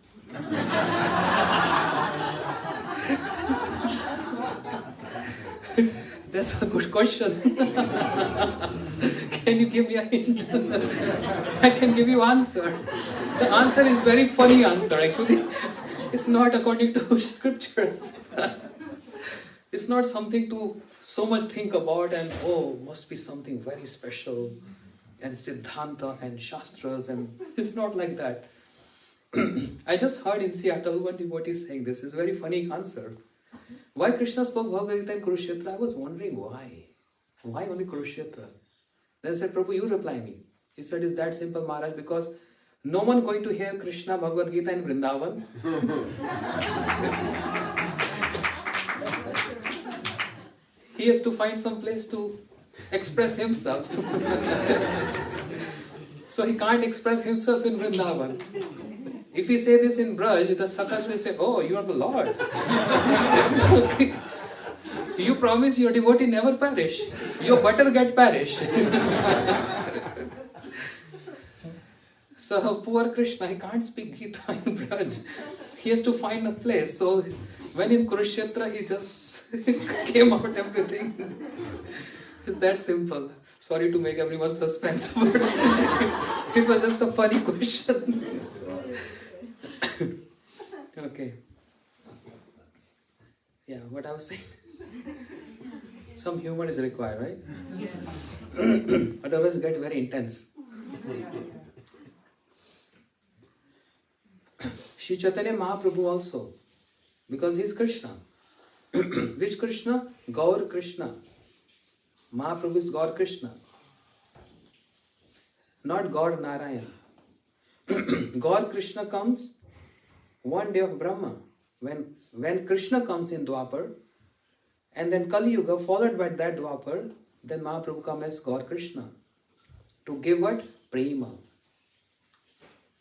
That's a good question. Can you give me a hint? I can give you answer. The answer is very funny answer actually. It's not according to scriptures. It's not something to so much think about and must be something very special and Siddhanta and Shastras and it's not like that. I just heard in Seattle one devotee saying this. It's a very funny answer. Why Krishna spoke Bhagavad Gita in Kurukshetra? I was wondering why. Why only Kurukshetra? Then I said, Prabhu, you reply me. He said, it's that simple, Maharaj, because no one going to hear Krishna Bhagavad Gita in Vrindavan. He has to find some place to express himself. So he can't express himself in Vrindavan. If we say this in Braj, the Sakas will say, oh, you are the Lord. You promise your devotee never perish. Your butter get perish. So poor Krishna, he can't speak Gita in Braj. He has to find a place. So when in Kurukshetra, he just came out everything. It's that simple. Sorry to make everyone suspense, but it was just a funny question. Okay. Yeah, what I was saying. Some humor is required, right? Otherwise, it gets very intense. Sri Caitanya Mahaprabhu also, because he is Krishna. Which Krishna? Gaur Krishna. Mahaprabhu is Gaur Krishna, not God Narayan. Gaur Krishna comes one day of Brahma, when Krishna comes in Dwapar, and then Kali Yuga followed by that Dwapar, then Mahaprabhu comes as Gaur Krishna to give what? Prema.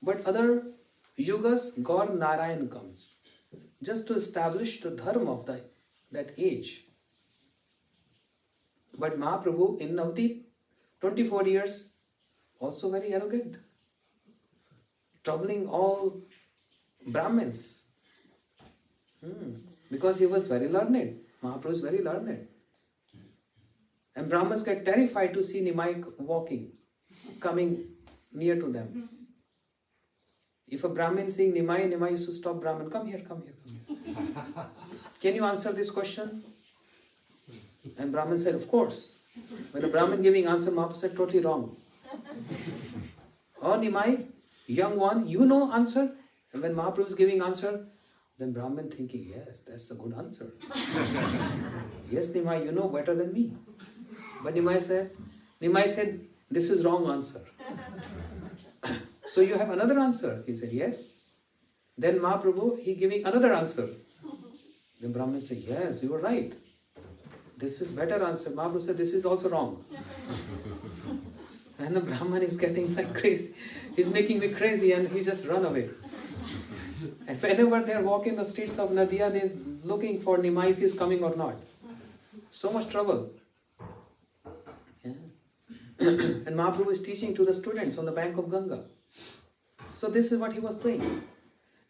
But other yugas, Gaur Narayan comes just to establish the dharma of that age. But Mahaprabhu in Navadip, 24 years, also very arrogant, troubling all Brahmins. Because he was very learned. Mahaprabhu is very learned. And Brahmins get terrified to see Nimai walking, coming near to them. If a Brahmin seeing Nimai used to stop Brahmin, come here, come here, come here. Can you answer this question? And Brahmin said, of course. When the Brahmin giving answer, Mahaprabhu said, totally wrong. Oh Nimai, young one, you know answer? And when Mahaprabhu is giving answer, then Brahmin thinking, yes, that's a good answer. Yes, Nimai, you know better than me. But Nimai said, this is wrong answer. So you have another answer? He said, yes. Then Mahaprabhu, he giving another answer. Then Brahmin said, yes, you are right. This is better answer. Mahaprabhu said, this is also wrong. And the Brahman is getting like crazy. He's making me crazy and he just run away. And whenever they are walking the streets of Nadia, they are looking for Nimai if he is coming or not. So much trouble. Yeah. And Mahaprabhu is teaching to the students on the bank of Ganga. So this is what he was doing.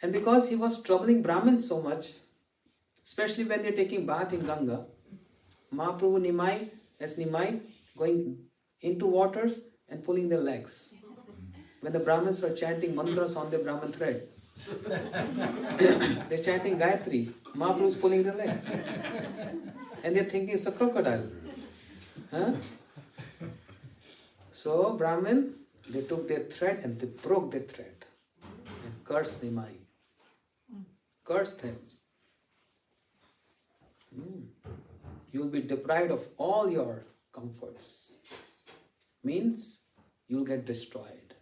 And because he was troubling Brahmins so much, especially when they are taking bath in Ganga, Mahaprabhu Nimai going into waters and pulling their legs. When the Brahmins are chanting mantras on the Brahman thread, they're chanting Gayatri, Mahaprabhu is pulling their legs. And they're thinking it's a crocodile. Huh? So Brahmin, they took their thread and they broke their thread and cursed Nimai. Cursed him. You will be deprived of all your comforts. Means you will get destroyed.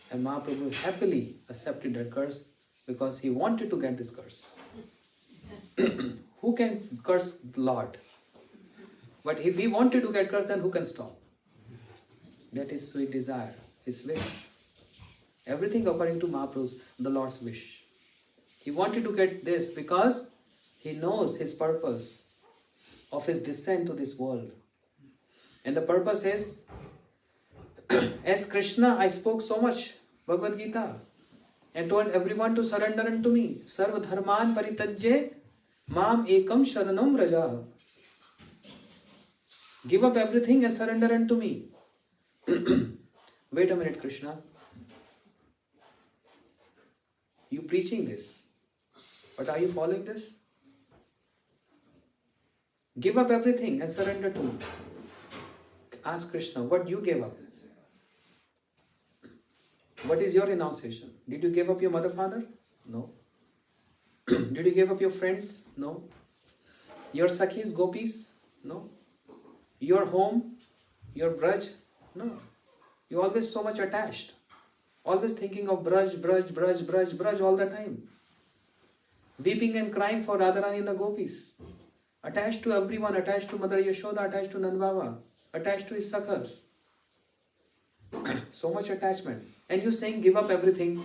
And Mahaprabhu happily accepted that curse because he wanted to get this curse. Who can curse the Lord? But if he wanted to get cursed, then who can stop? That is sweet desire, his wish. Everything according to Mahaprabhu's, the Lord's wish. He wanted to get this because he knows his purpose of his descent to this world. And the purpose is, as Krishna, I spoke so much Bhagavad Gita and told everyone to surrender unto me. Sarva dharman paritajye mam ekam sharanam raja. Give up everything and surrender unto me. Wait a minute, Krishna. You preaching this, but are you following this? Give up everything and surrender to me. Ask Krishna, what you gave up? What is your renunciation? Did you give up your mother, father? No. Did you give up your friends? No. Your sakhis, gopis? No. Your home? Your braj? No. You're always so much attached. Always thinking of braj all the time. Weeping and crying for Radharani and the gopis. Attached to everyone, attached to Mother Yashoda, attached to Nandbaba, attached to his sakhas. So much attachment. And you saying give up everything.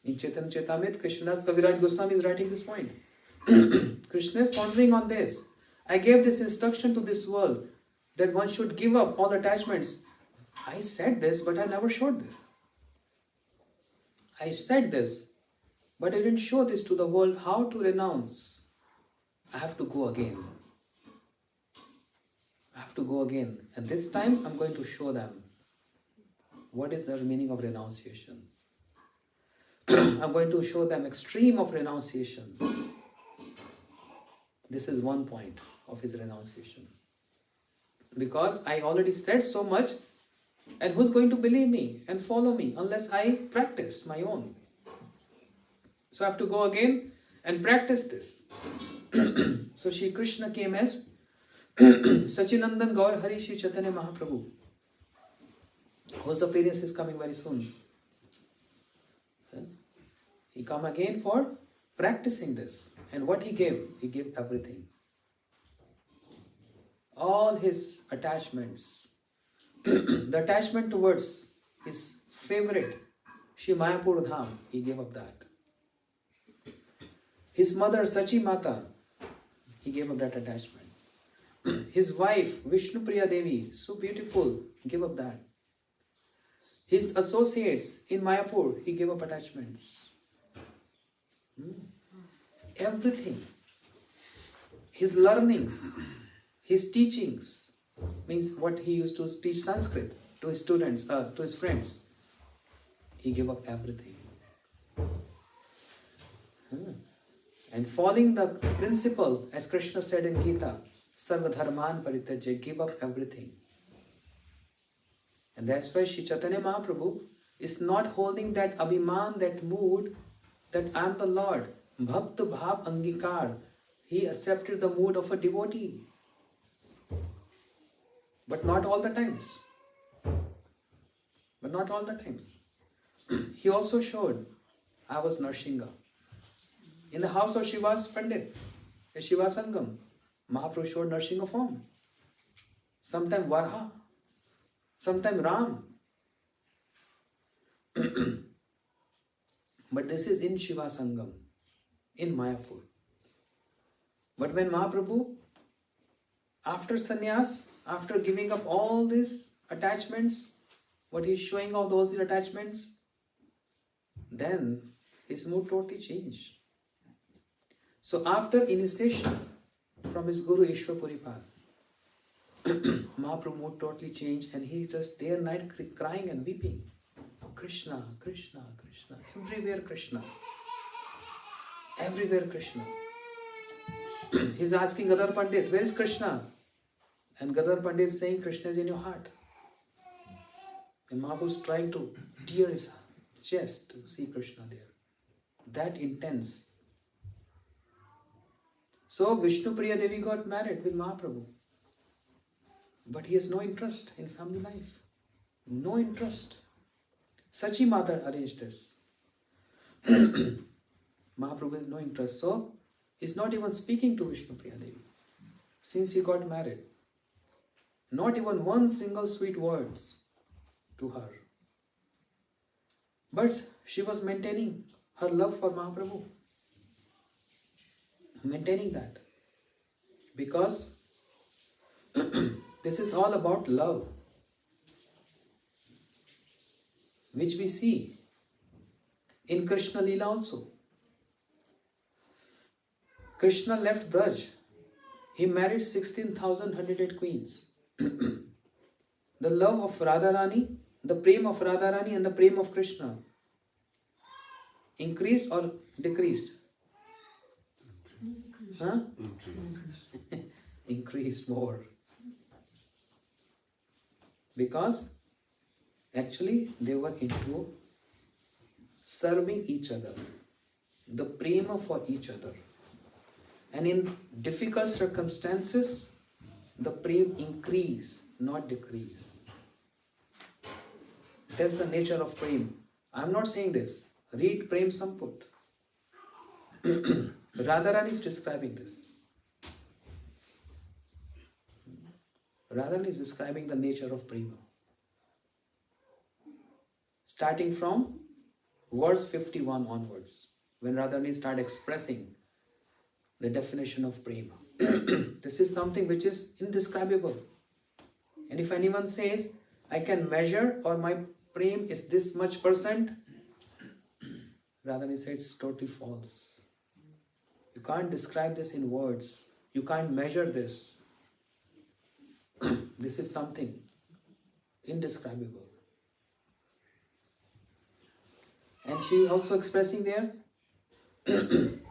In Chaitanya Chaitamrit, Krishnadas Kaviraj Goswami is writing this point. Krishna is pondering on this. I gave this instruction to this world that one should give up all attachments. I said this, but I never showed this. I said this, but I didn't show this to the world how to renounce. I have to go again. I have have to go again. And this time I'm going to show them what is the meaning of renunciation. I'm going to show them extreme of renunciation. This is one point of his renunciation. Because I already said so much, and who's going to believe me and follow me unless I practice my own? So I have to go again and practice this. So Shri Krishna came as Sachinandan Gaur Hari Shri Caitanya Mahaprabhu, whose appearance is coming very soon. He come again for practicing this. And what he gave? He gave everything. All his attachments. The attachment towards his favorite, Shri Mayapur Dham, he gave up that. His mother, Sachi Mata, he gave up that attachment. His wife, Vishnupriya Devi, so beautiful, he gave up that. His associates in Mayapur, he gave up attachments. Everything. His learnings, his teachings, means what he used to teach Sanskrit to his students, to his friends. He gave up everything. And following the principle, as Krishna said in Gita, Sarva Dharman Parityajya, give up everything. And that's why Shri Caitanya Mahaprabhu is not holding that abhiman, that mood, that I am the Lord. Bhakta Bhav Angikar. He accepted the mood of a devotee. But not all the times. But not all the times. He also showed, I was Narsingha. In the house of Shivas Pandit, a Shiva Sangam, Mahaprabhu showed Narsingha form. Sometime Varha, sometime Ram. But this is in Shiva Sangam, in Mayapur. But when Mahaprabhu, after sannyas, after giving up all these attachments, what he's showing all those attachments, then his mood totally changed. So after initiation from his Guru Ishwar Puripal, Mahaprabhu mood totally changed, and he just day and night crying and weeping. Krishna, Krishna, Krishna. Everywhere Krishna. Everywhere Krishna. He's asking Gadar Pandit, where is Krishna? And Gadar Pandit is saying, Krishna is in your heart. And Mahaprabhu is trying to tear his chest to see Krishna there. That intense. So Vishnupriya Devi got married with Mahaprabhu. But he has no interest in family life. No interest. Sachi Mata arranged this. Mahaprabhu has no interest. So he's not even speaking to Vishnupriya Devi since he got married. Not even one single sweet words to her. But she was maintaining her love for Mahaprabhu. Maintaining that. Because this is all about love, which we see in Krishna Lila also. Krishna left Braj. He married 16,108 queens. The love of Radharani, the prem of Radharani and the prem of Krishna increased or decreased? Huh? Increased more. Because actually they were into serving each other, the prema for each other. And in difficult circumstances, the prem increase, not decrease. That's the nature of prem. I'm not saying this. Read Prem Samput. Radharani is describing this. Radharani is describing the nature of prema. Starting from verse 51 onwards, when Radharani started expressing the definition of prema. This is something which is indescribable. And if anyone says, I can measure or my prem is this much %, Radharani said it's totally false. You can't describe this in words. You can't measure this. This is something indescribable. And she is also expressing there, it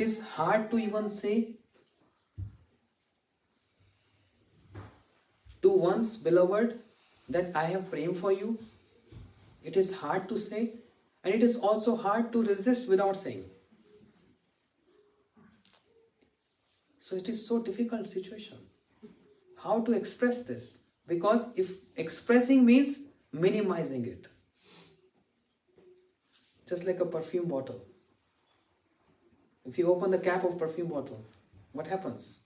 is hard to even say to one's beloved that I have praying for you. It is hard to say, and it is also hard to resist without saying. So it is so difficult situation. How to express this? Because if expressing means minimizing it. Just like a perfume bottle. If you open the cap of perfume bottle, what happens?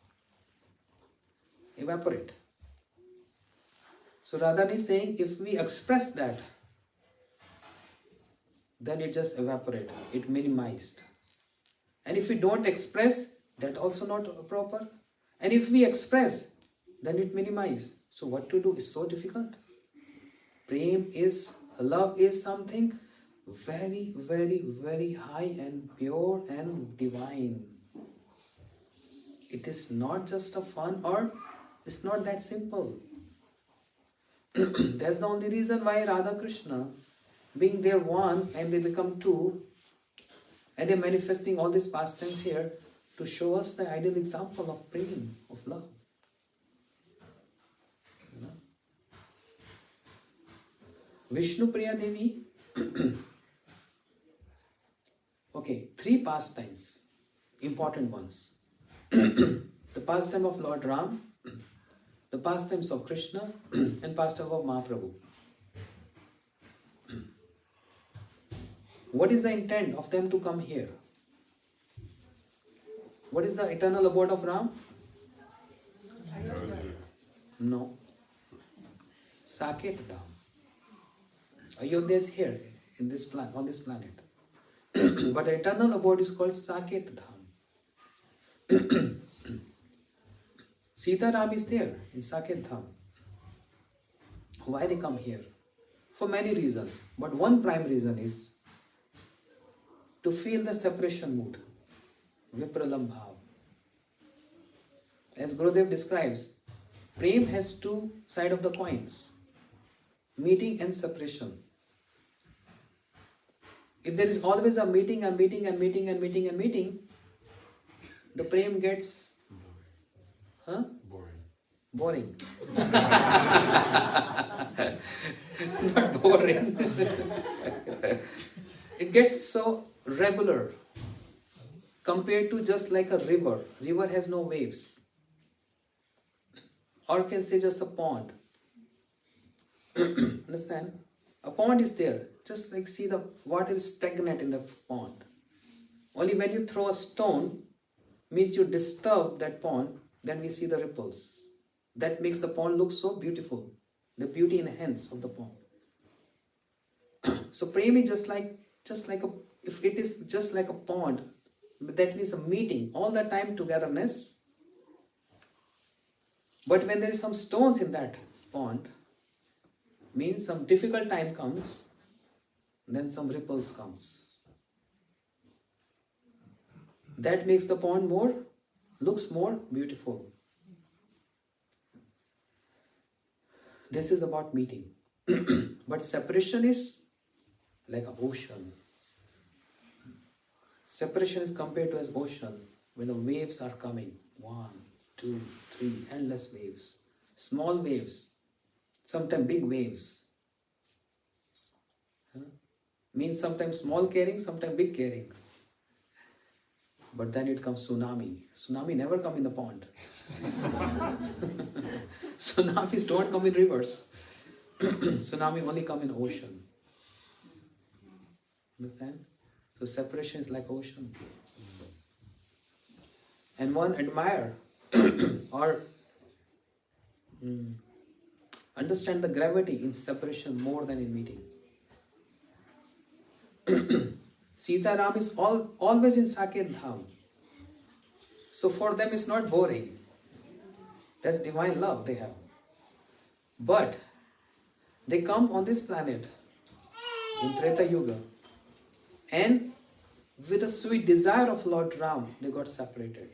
Evaporate. So Radharani is saying, if we express that, then it just evaporates. It minimized. And if we don't express, that also not proper. And if we express, then it minimizes. So what to do is so difficult. Love is something very, very, very high and pure and divine. It is not just a fun, or it's not that simple. That's the only reason why Radha Krishna, being there one and they become two, and they're manifesting all these pastimes here to show us the ideal example of prema, of love. You know? Vishnu Priya Devi. Okay, 3 pastimes, important ones. The pastime of Lord Ram, the pastimes of Krishna, and pastime of Mahaprabhu. What is the intent of them to come here? What is the eternal abode of Ram? No. Saket Dham. Ayodhya is here in this on this planet. But the eternal abode is called Saket Dham. Sita Ram is there in Saket Dham. Why they come here? For many reasons. But one prime reason is to feel the separation mood. Vipralam Bhav. As Gurudev describes, Prem has 2 sides of the coins. Meeting and separation. If there is always a meeting, the Prem gets boring. Not boring. It gets so regular compared to just like a river. River has no waves. Or can say just a pond. Understand? A pond is there. Just like see the water is stagnant in the pond. Only when you throw a stone, means you disturb that pond, then we see the ripples. That makes the pond look so beautiful. The beauty enhance of the pond. So prem is just like if it is just like a pond, that means a meeting, all the time togetherness. But when there is some stones in that pond, means some difficult time comes, then some ripples comes. That makes the pond looks more beautiful. This is about meeting. But separation is like an ocean. Separation is compared to as ocean, when the waves are coming. 1, 2, 3, endless waves. Small waves. Sometimes big waves. Means sometimes small carrying, sometimes big carrying. But then it comes tsunami. Tsunami never come in the pond. Tsunamis don't come in rivers. Tsunami only come in ocean. Understand? So separation is like ocean. And one admire or understand the gravity in separation more than in meeting. Sita Ram is always in Saket Dham. So for them it's not boring. That's divine love they have. But they come on this planet in Treta Yuga, and with a sweet desire of Lord Ram, they got separated.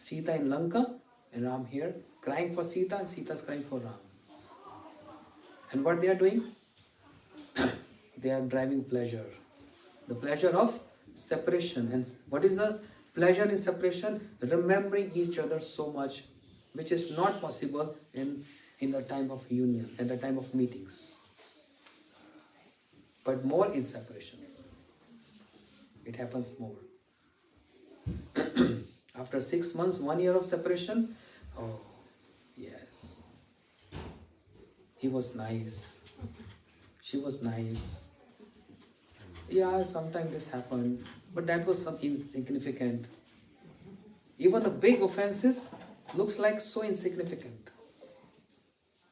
Sita in Lanka and Ram here, crying for Sita and Sita is crying for Ram. And what they are doing? They are driving pleasure. The pleasure of separation. And what is the pleasure in separation? Remembering each other so much, which is not possible in the time of union, at the time of meetings. But more in separation. It happens more. After 6 months, 1 year of separation, oh, yes. He was nice. She was nice. Yeah, sometimes this happened, but that was some insignificant. Even the big offenses looks like so insignificant.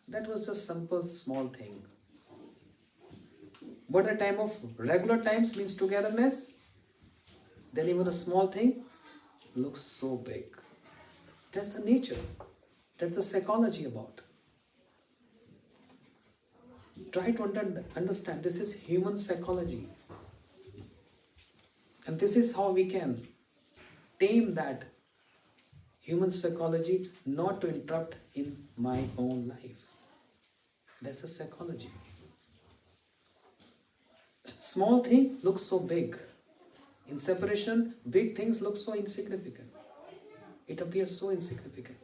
That was just simple, small thing. But a time of regular times means togetherness, then even a small thing looks so big. That's the nature. That's the psychology about. Try to understand, this is human psychology. And this is how we can tame that human psychology not to interrupt in my own life. That's a psychology. Small thing looks so big. In separation, big things look so insignificant. It appears so insignificant.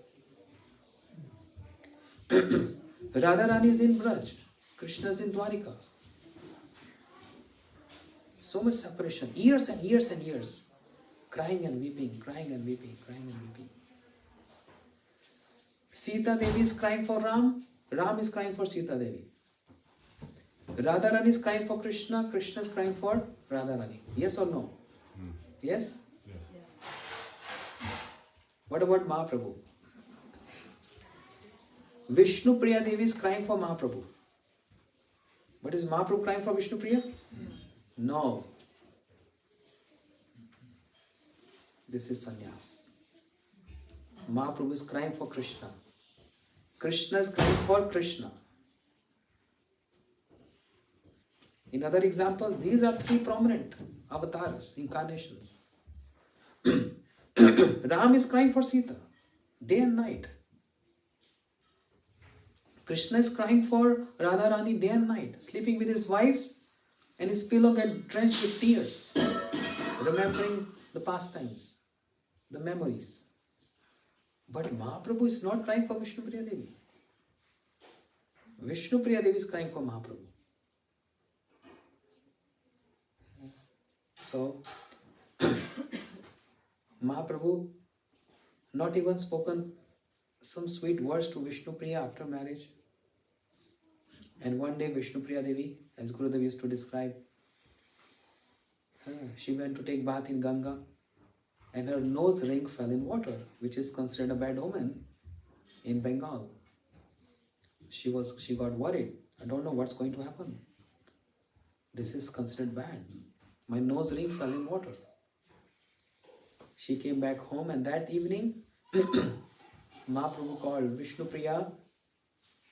Radharani is in Braj. Krishna is in Dwarika. So much separation. Years and years and years. Crying and weeping, crying and weeping, crying and weeping. Sita Devi is crying for Ram. Ram is crying for Sita Devi. Radharani is crying for Krishna. Krishna is crying for Radharani. Yes or no? Yes? Yes. What about Mahaprabhu? Vishnu Priya Devi is crying for Mahaprabhu. But is Mahaprabhu crying for Vishnu Priya? No. This is sannyas. Mahaprabhu is crying for Krishna. Krishna is crying for Krishna. In other examples, these are three prominent avatars, incarnations. Ram is crying for Sita, day and night. Krishna is crying for Radharani day and night, sleeping with his wives and his pillow get drenched with tears, remembering the pastimes, the memories. But Mahaprabhu is not crying for Vishnu Priya Devi. Vishnu Priya Devi is crying for Mahaprabhu. So, Mahaprabhu not even spoken some sweet words to Vishnu Priya after marriage. And one day Vishnu Priya Devi, as Gurudev used to describe, she went to take bath in Ganga and her nose ring fell in water, which is considered a bad omen in Bengal. She got worried. I don't know what's going to happen. This is considered bad. My nose ring fell in water. She came back home and that evening, Mahaprabhu called, Vishnu Priya,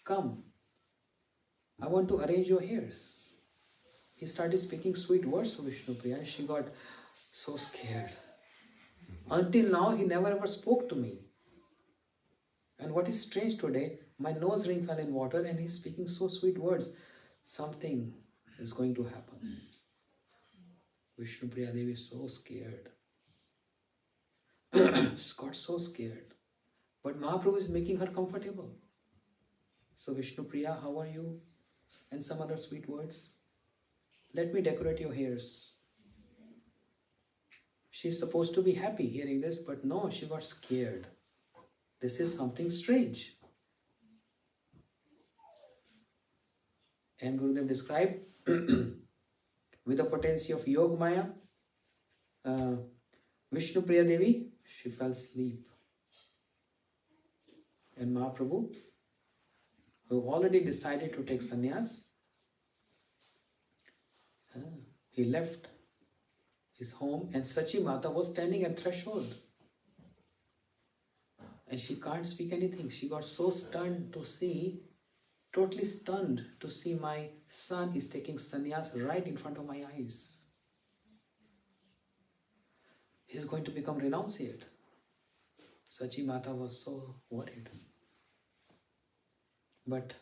come. I want to arrange your hairs. He started speaking sweet words to Vishnu Priya and she got so scared. Until now, he never ever spoke to me. And what is strange today, my nose ring fell in water and he's speaking so sweet words. Something is going to happen. Vishnu Priya Devi is so scared. She got so scared. But Mahaprabhu is making her comfortable. So Vishnu Priya, how are you? And some other sweet words. Let me decorate your hairs. She's supposed to be happy hearing this, but no, she got scared. This is something strange. And Gurudev described with the potency of Yog Maya, Vishnu Priya Devi, she fell asleep. And Mahaprabhu, who already decided to take sannyas, he left his home and Sachi Mata was standing at threshold. And she can't speak anything. She got so stunned to see, totally stunned to see my son is taking sannyas right in front of my eyes. He's going to become renunciate. Sachi Mata was so worried. But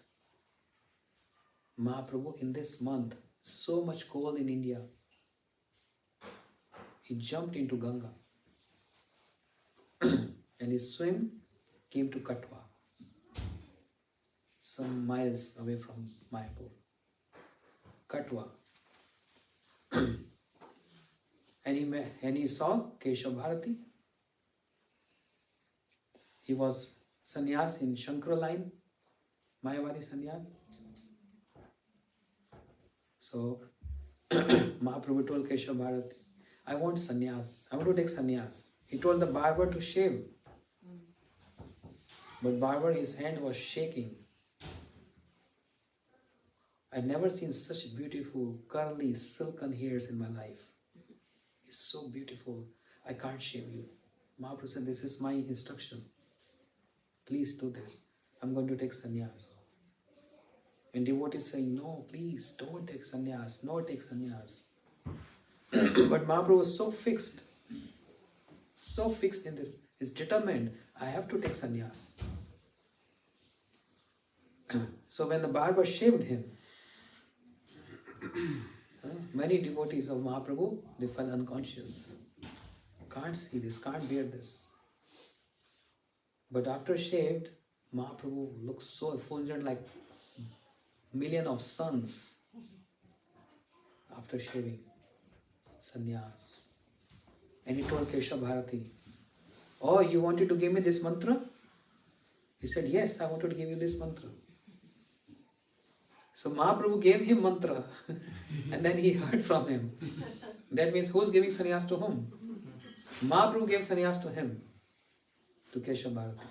Mahaprabhu, in this month, so much cold in India, he jumped into Ganga and his swim came to Katwa, some miles away from Mayapur. Katwa. and he saw Keshav Bharati. He was sannyas in Shankara line, Mayavadi sannyas. So Mahaprabhu told Keshav Bharati, I want sannyas. I want to take sannyas. He told the barber to shave. But barber, his hand was shaking. I'd never seen such beautiful, curly, silken hairs in my life. It's so beautiful. I can't shave you. Mahaprabhu said, this is my instruction. Please do this. I'm going to take sannyas. And devotees saying, no, please, don't take sannyas. No, take sannyas. But Mahaprabhu was so fixed in this. He's determined, I have to take sannyas. So when the barber shaved him, many devotees of Mahaprabhu, they fell unconscious. Can't see this, can't bear this. But after shaved, Mahaprabhu looks so effulgent, like million of suns after shaving. Sannyas. And he told Keshav Bharati, oh, you wanted to give me this mantra? He said, yes, I wanted to give you this mantra. So Mahaprabhu gave him mantra and then he heard from him. That means who's giving sannyas to whom? Mahaprabhu gave sannyas to him, to Keshav Bharati.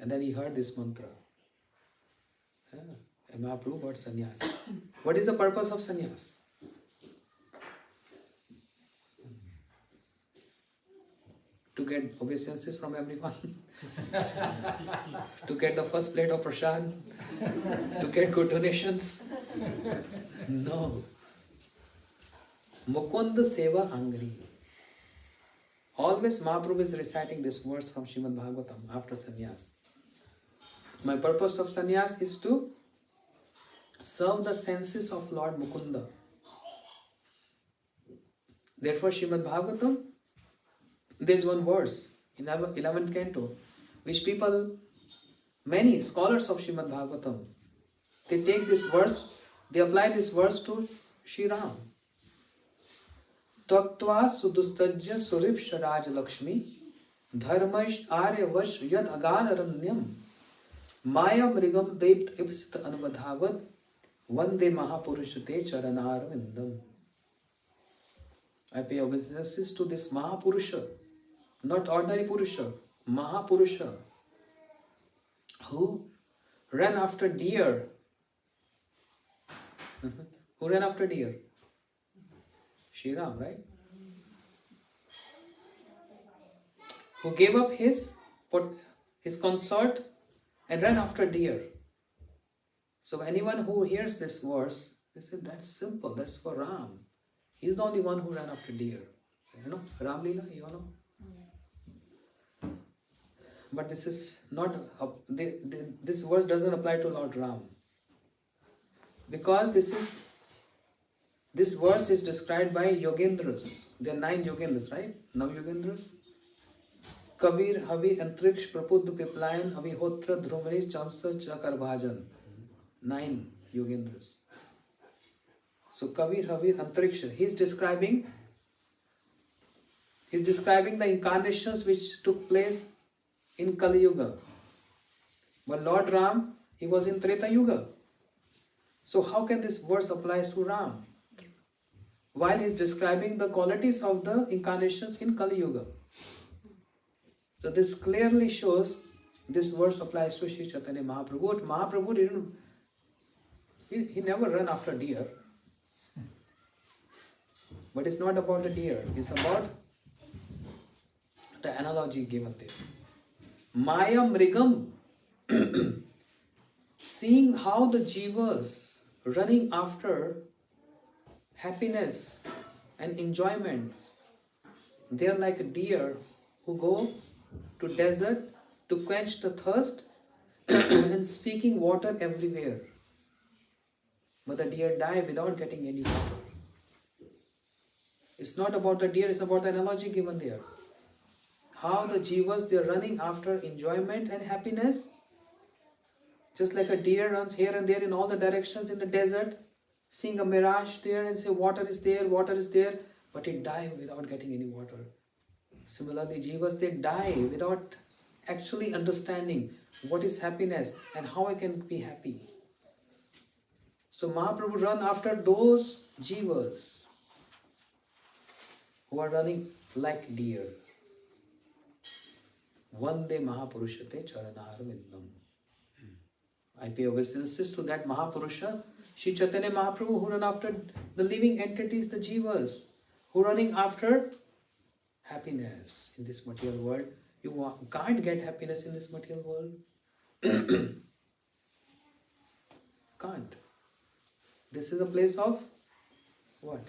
And then he heard this mantra. And Mahaprabhu got sannyas. What is the purpose of sannyas? To get obeisances from everyone. To get the first plate of prasad. To get good donations. No. Mukunda Seva Hungry. Always Mahaprabhu is reciting this verse from Srimad Bhagavatam after sannyas. My purpose of sannyas is to serve the senses of Lord Mukunda. Therefore, Srimad Bhagavatam, there is one verse in 11th canto, which many scholars of Srimad Bhagavatam, they take this verse, they apply this verse to Shri Ram. Tattva sudustajya suripsha raj lakshmi dharmaish aryavash yad agararanyam maya mrigam dept ipsit anubadhavad vande mahapurushate charanarvindam. I pay obeisances to this Mahapurusha, not ordinary Purusha, Mahapurusha, who ran after deer. Who ran after deer? Shri Ram, right? Who gave up his consort and ran after deer. So anyone who hears this verse, they say, that's simple, that's for Ram. He's the only one who ran after deer. You know, Ram Lila, you know. But this is not, this verse doesn't apply to Lord Ram. Because this verse is described by Yogendras. There are 9 Yogendras, right? Now Yogendras. Kabir, Havi, Antriksh, Prapuddha, Piplayan, Avihotra, Dhrumari, Chamsa, Chakar, Bhajan. 9 Yogendras. So Kabir, Havi, Antriksha. He's describing the incarnations which took place in Kali Yuga. But Lord Ram, he was in Treta Yuga. So how can this verse apply to Ram? While he's describing the qualities of the incarnations in Kali Yuga. So this clearly shows this verse applies to Sri Chaitanya Mahaprabhu. Mahaprabhu didn't, he never ran after deer. But it's not about the deer, it's about the analogy given there. Maya Mrigam, seeing how the jivas running after happiness and enjoyments, they are like a deer who go to desert to quench the thirst and seeking water everywhere. But the deer die without getting any water. It's not about the deer, it's about the analogy given there. How the jivas, they're running after enjoyment and happiness. Just like a deer runs here and there in all the directions in the desert, seeing a mirage there and say water is there, but it dies without getting any water. Similarly, jivas, they die without actually understanding what is happiness and how I can be happy. So Mahaprabhu run after those jivas who are running like deer. Vande Mahapurushate Charanara Vindam. I pay obeisances to that Mahapurusha, Sri Caitanya Mahaprabhu, who run after the living entities, the jivas, who are running after happiness in this material world. You can't get happiness in this material world. Can't. This is a place of what?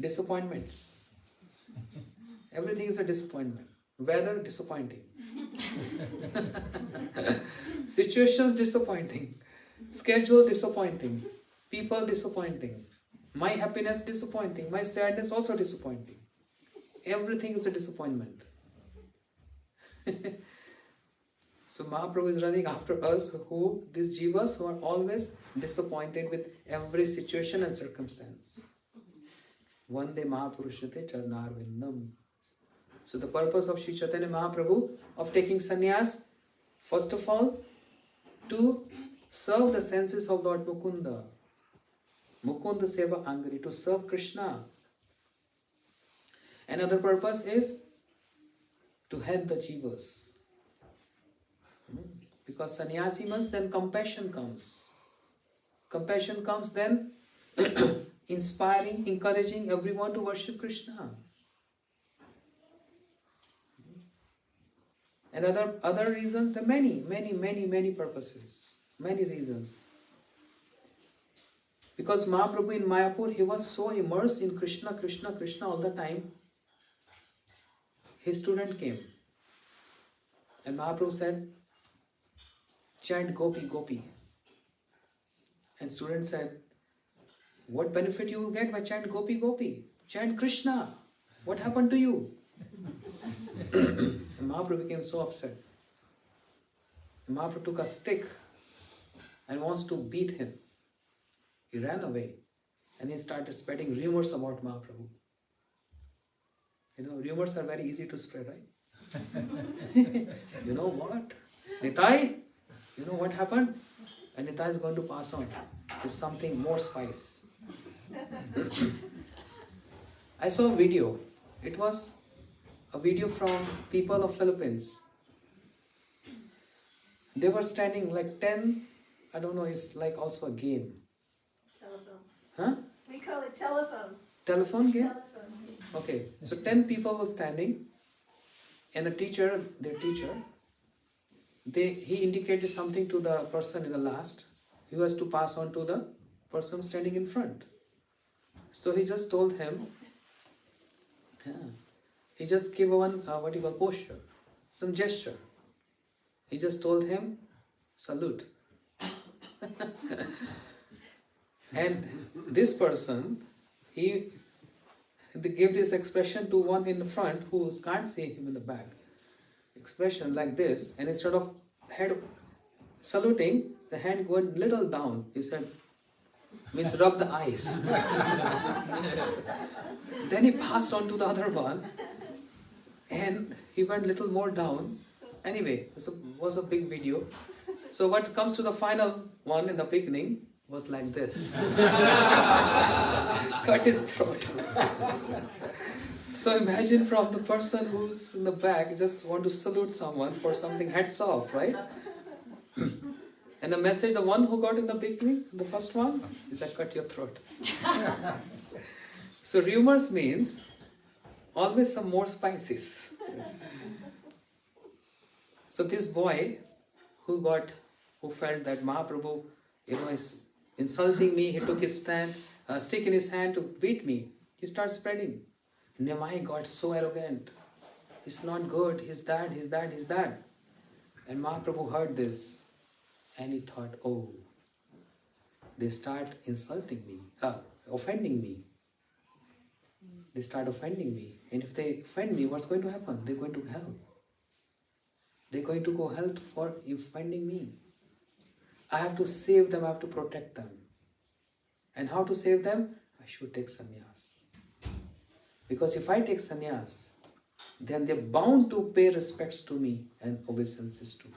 Disappointments. Everything is a disappointment. Weather disappointing. Situations disappointing. Schedule disappointing. People disappointing. My happiness disappointing. My sadness also disappointing. Everything is a disappointment. So Mahaprabhu is running after us, these jivas who are always disappointed with every situation and circumstance. Vande Mahapurushate Charnar Vindam. So the purpose of Sri Caitanya Mahaprabhu of taking sannyas, first of all, to serve the senses of Lord Mukunda. Mukunda Seva Angari, to serve Krishna. Another purpose is to help the jivas. Because sannyasi means then compassion comes. Compassion comes then inspiring, encouraging everyone to worship Krishna. And other reasons, there are many purposes, many reasons. Because Mahaprabhu in Mayapur, he was so immersed in Krishna, Krishna, Krishna all the time. His student came. And Mahaprabhu said, chant Gopi, Gopi. And student said, what benefit you will get by chant Gopi, Gopi? Chant Krishna. What happened to you? And Mahaprabhu became so upset. And Mahaprabhu took a stick and wants to beat him. He ran away and he started spreading rumors about Mahaprabhu. You know, rumors are very easy to spread, right? You know what? Nitai, you know what happened? And Nitai is going to pass on to something more spice. I saw a video. It was a video from people of Philippines. They were standing like 10, I don't know, it's like also a game. Telephone. Huh? We call it telephone. Telephone game? Telephone. Okay, so 10 people were standing and a teacher, their teacher, he indicated something to the person in the last. He was to pass on to the person standing in front. So he just told him, he just gave one, posture, some gesture. He just told him, salute. And this person, they gave this expression to one in the front who can't see him in the back. Expression like this, and instead of head saluting, the hand going little down. He said, means rub the eyes. Then he passed on to the other one, and he went little more down. Anyway, it was a big video. So what comes to the final one in the beginning was like this. Cut his throat. So imagine from the person who's in the back, just want to salute someone for something, heads off, right? And the message, the one who got in the beginning, the first one, is that cut your throat. So rumors means always some more spices. So this boy who felt that Mahaprabhu, is insulting me, he took his stick in his hand to beat me. He starts spreading. Nimai got so arrogant. It's not good, he's that, he's that, he's that. And Mahaprabhu heard this and he thought, oh, they start insulting me, offending me. They start offending me. And if they offend me, what's going to happen? They're going to hell. They're going to go hell for offending me. I have to save them, I have to protect them. And how to save them? I should take sannyas. Because if I take sannyas, then they're bound to pay respects to me and obeisances to me.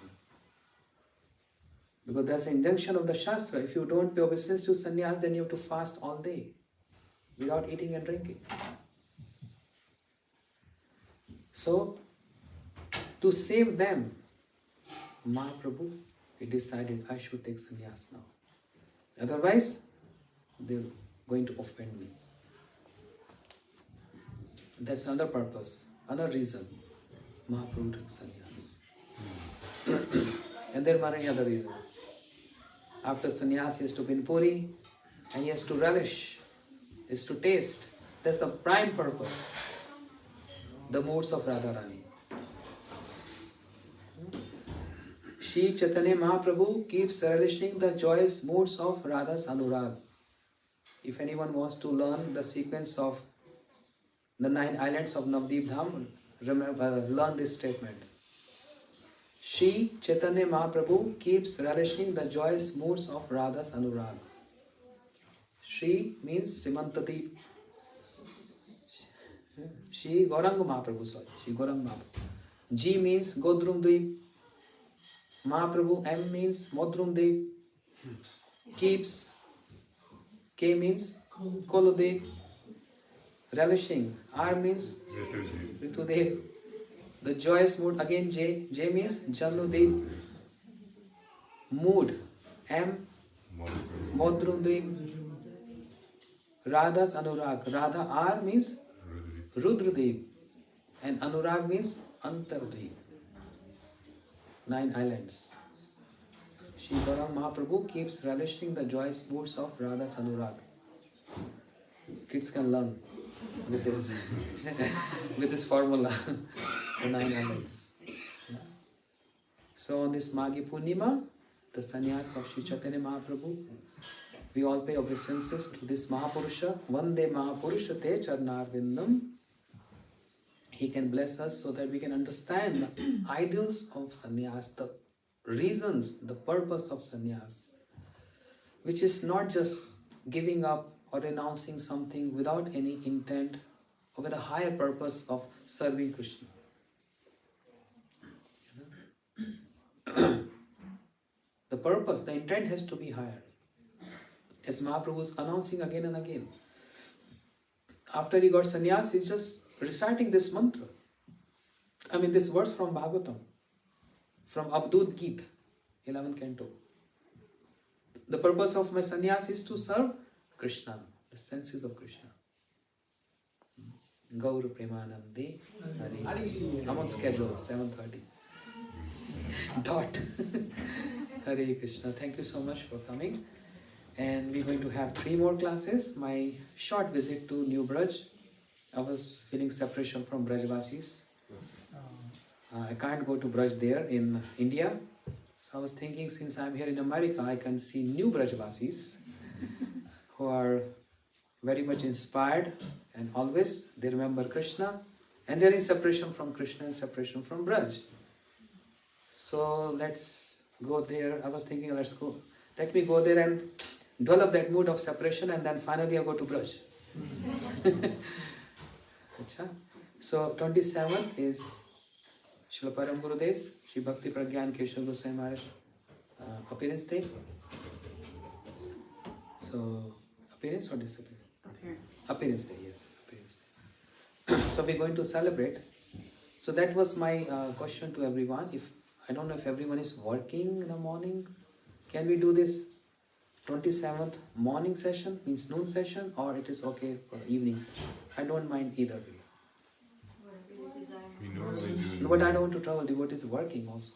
Because that's the injunction of the Shastra. If you don't pay obeisance to sannyas, then you have to fast all day without eating and drinking. So, to save them, Mahaprabhu, he decided I should take sannyas now. Otherwise, they're going to offend me. That's another purpose, another reason Mahaprabhu took sannyas. And there are many other reasons. After sannyas, he has to be in Puri and he has to relish, he has to taste. That's the prime purpose. The moods of Radharani. Shri Caitanya Mahaprabhu keeps relishing the joyous moods of Radha's Anurag. If anyone wants to learn the sequence of the 9 islands of Navdeep Dham, remember, learn this statement. Shri Caitanya Mahaprabhu keeps relishing the joyous moods of Radha's Anurag. Shri means Simantadeep. Shri Gauranga Mahaprabhu, sorry. Shri Gauranga Mahaprabhu. G means Godrumdeep. Mahaprabhu. M means Modrumdeep. Keeps. K means Kolodev. Relishing. R means Ritudev. The joyous mood, again J. J means Janudev. Mood. M. Modrumdev. Radha's Anurag. Radha R means Rudradev. And Anurag means Antardev. 9 islands. Shri Gauranga Mahaprabhu keeps relishing the joyous moods of Radha's Anurag. Kids can learn with this with this formula, the 9 islands. So on this Maghi Purnima, the sannyas of Shri Caitanya Mahaprabhu, we all pay obeisances to this Mahapurusha. Vande Mahapurusha te Charnarvindam. He can bless us so that we can understand the ideals of sannyas, the reasons, the purpose of sannyas, which is not just giving up or renouncing something without any intent or with a higher purpose of serving Krishna. The purpose, the intent has to be higher. As Mahaprabhu is announcing again and again. After he got sannyas, he's just reciting this mantra. This verse from Bhagavatam, from Abdud Geet, 11th canto. The purpose of my sannyas is to serve Krishna, the senses of Krishna. Gaur Premanande Hare. I'm on schedule, 7:30. Dot. Hare Krishna. Thank you so much for coming. And we're going to have 3 more classes. My short visit to New Braj. I was feeling separation from Brajvasis. I can't go to Braj there in India. So I was thinking, since I'm here in America, I can see new Brajvasis who are very much inspired and always they remember Krishna. And they're in separation from Krishna and separation from Braj. So let's go there. I was thinking, let me go there and develop that mood of separation and then finally I go to Braj. So 27th is Srila Param Gurudev's Shri Bhakti Pragyan Keshav Goswami Maharaj appearance day. So appearance or disappearance? Appearance day, yes. Appearance day. So we're going to celebrate. So that was my question to everyone. I don't know if everyone is working in the morning. Can we do this 27th morning session, means noon session, or it is okay for evening session? I don't mind either way. We normally do. No, but I don't want to travel. Devotees working also.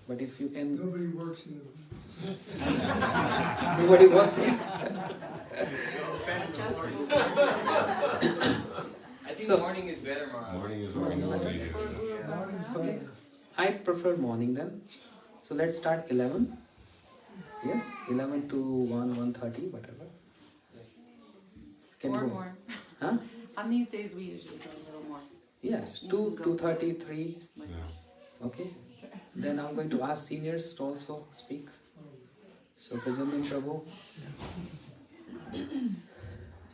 But if you can... Nobody works in the... Nobody works in So- morning is better, Maharaj. Morning is Morning is always better. here. Okay. I prefer morning then. So let's start 11. Yes, 11 to 1, 1:30, whatever. Can Or go. more. Huh? On these days, we usually go a little more. Yes, 2, 2:30, 3. Yeah. Okay. Then I'm going to ask seniors to also speak. So Prajandan Prabhu.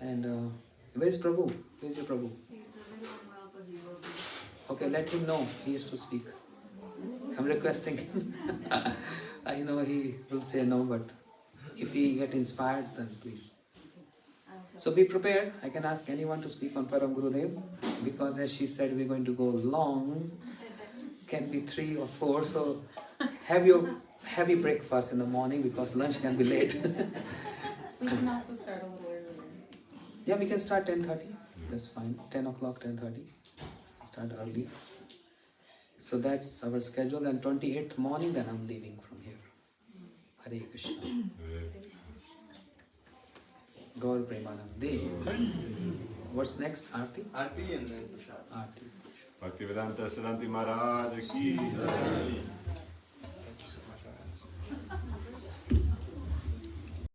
And where's Prabhu? Where's your Prabhu? He's a little unwell, but he will be. Okay, let him know he has to speak. I'm requesting him. I know he will say no, but if he get inspired, then please. So be prepared. I can ask anyone to speak on Param Gurudev, because as she said, we're going to go long. Can be 3 or 4. So have your heavy breakfast in the morning, because lunch can be late. We can also start a little earlier. Yeah, we can start 10:30. That's fine. 10 o'clock, 10:30. Start early. So that's our schedule. And 28th morning, then I'm leaving from here. Hare Krishna. Gaur Premanande. What's next? Aarti? Aarti and then Prashad. Aarti. Bhaktivedanta Siddhanti Maharaj ki jai.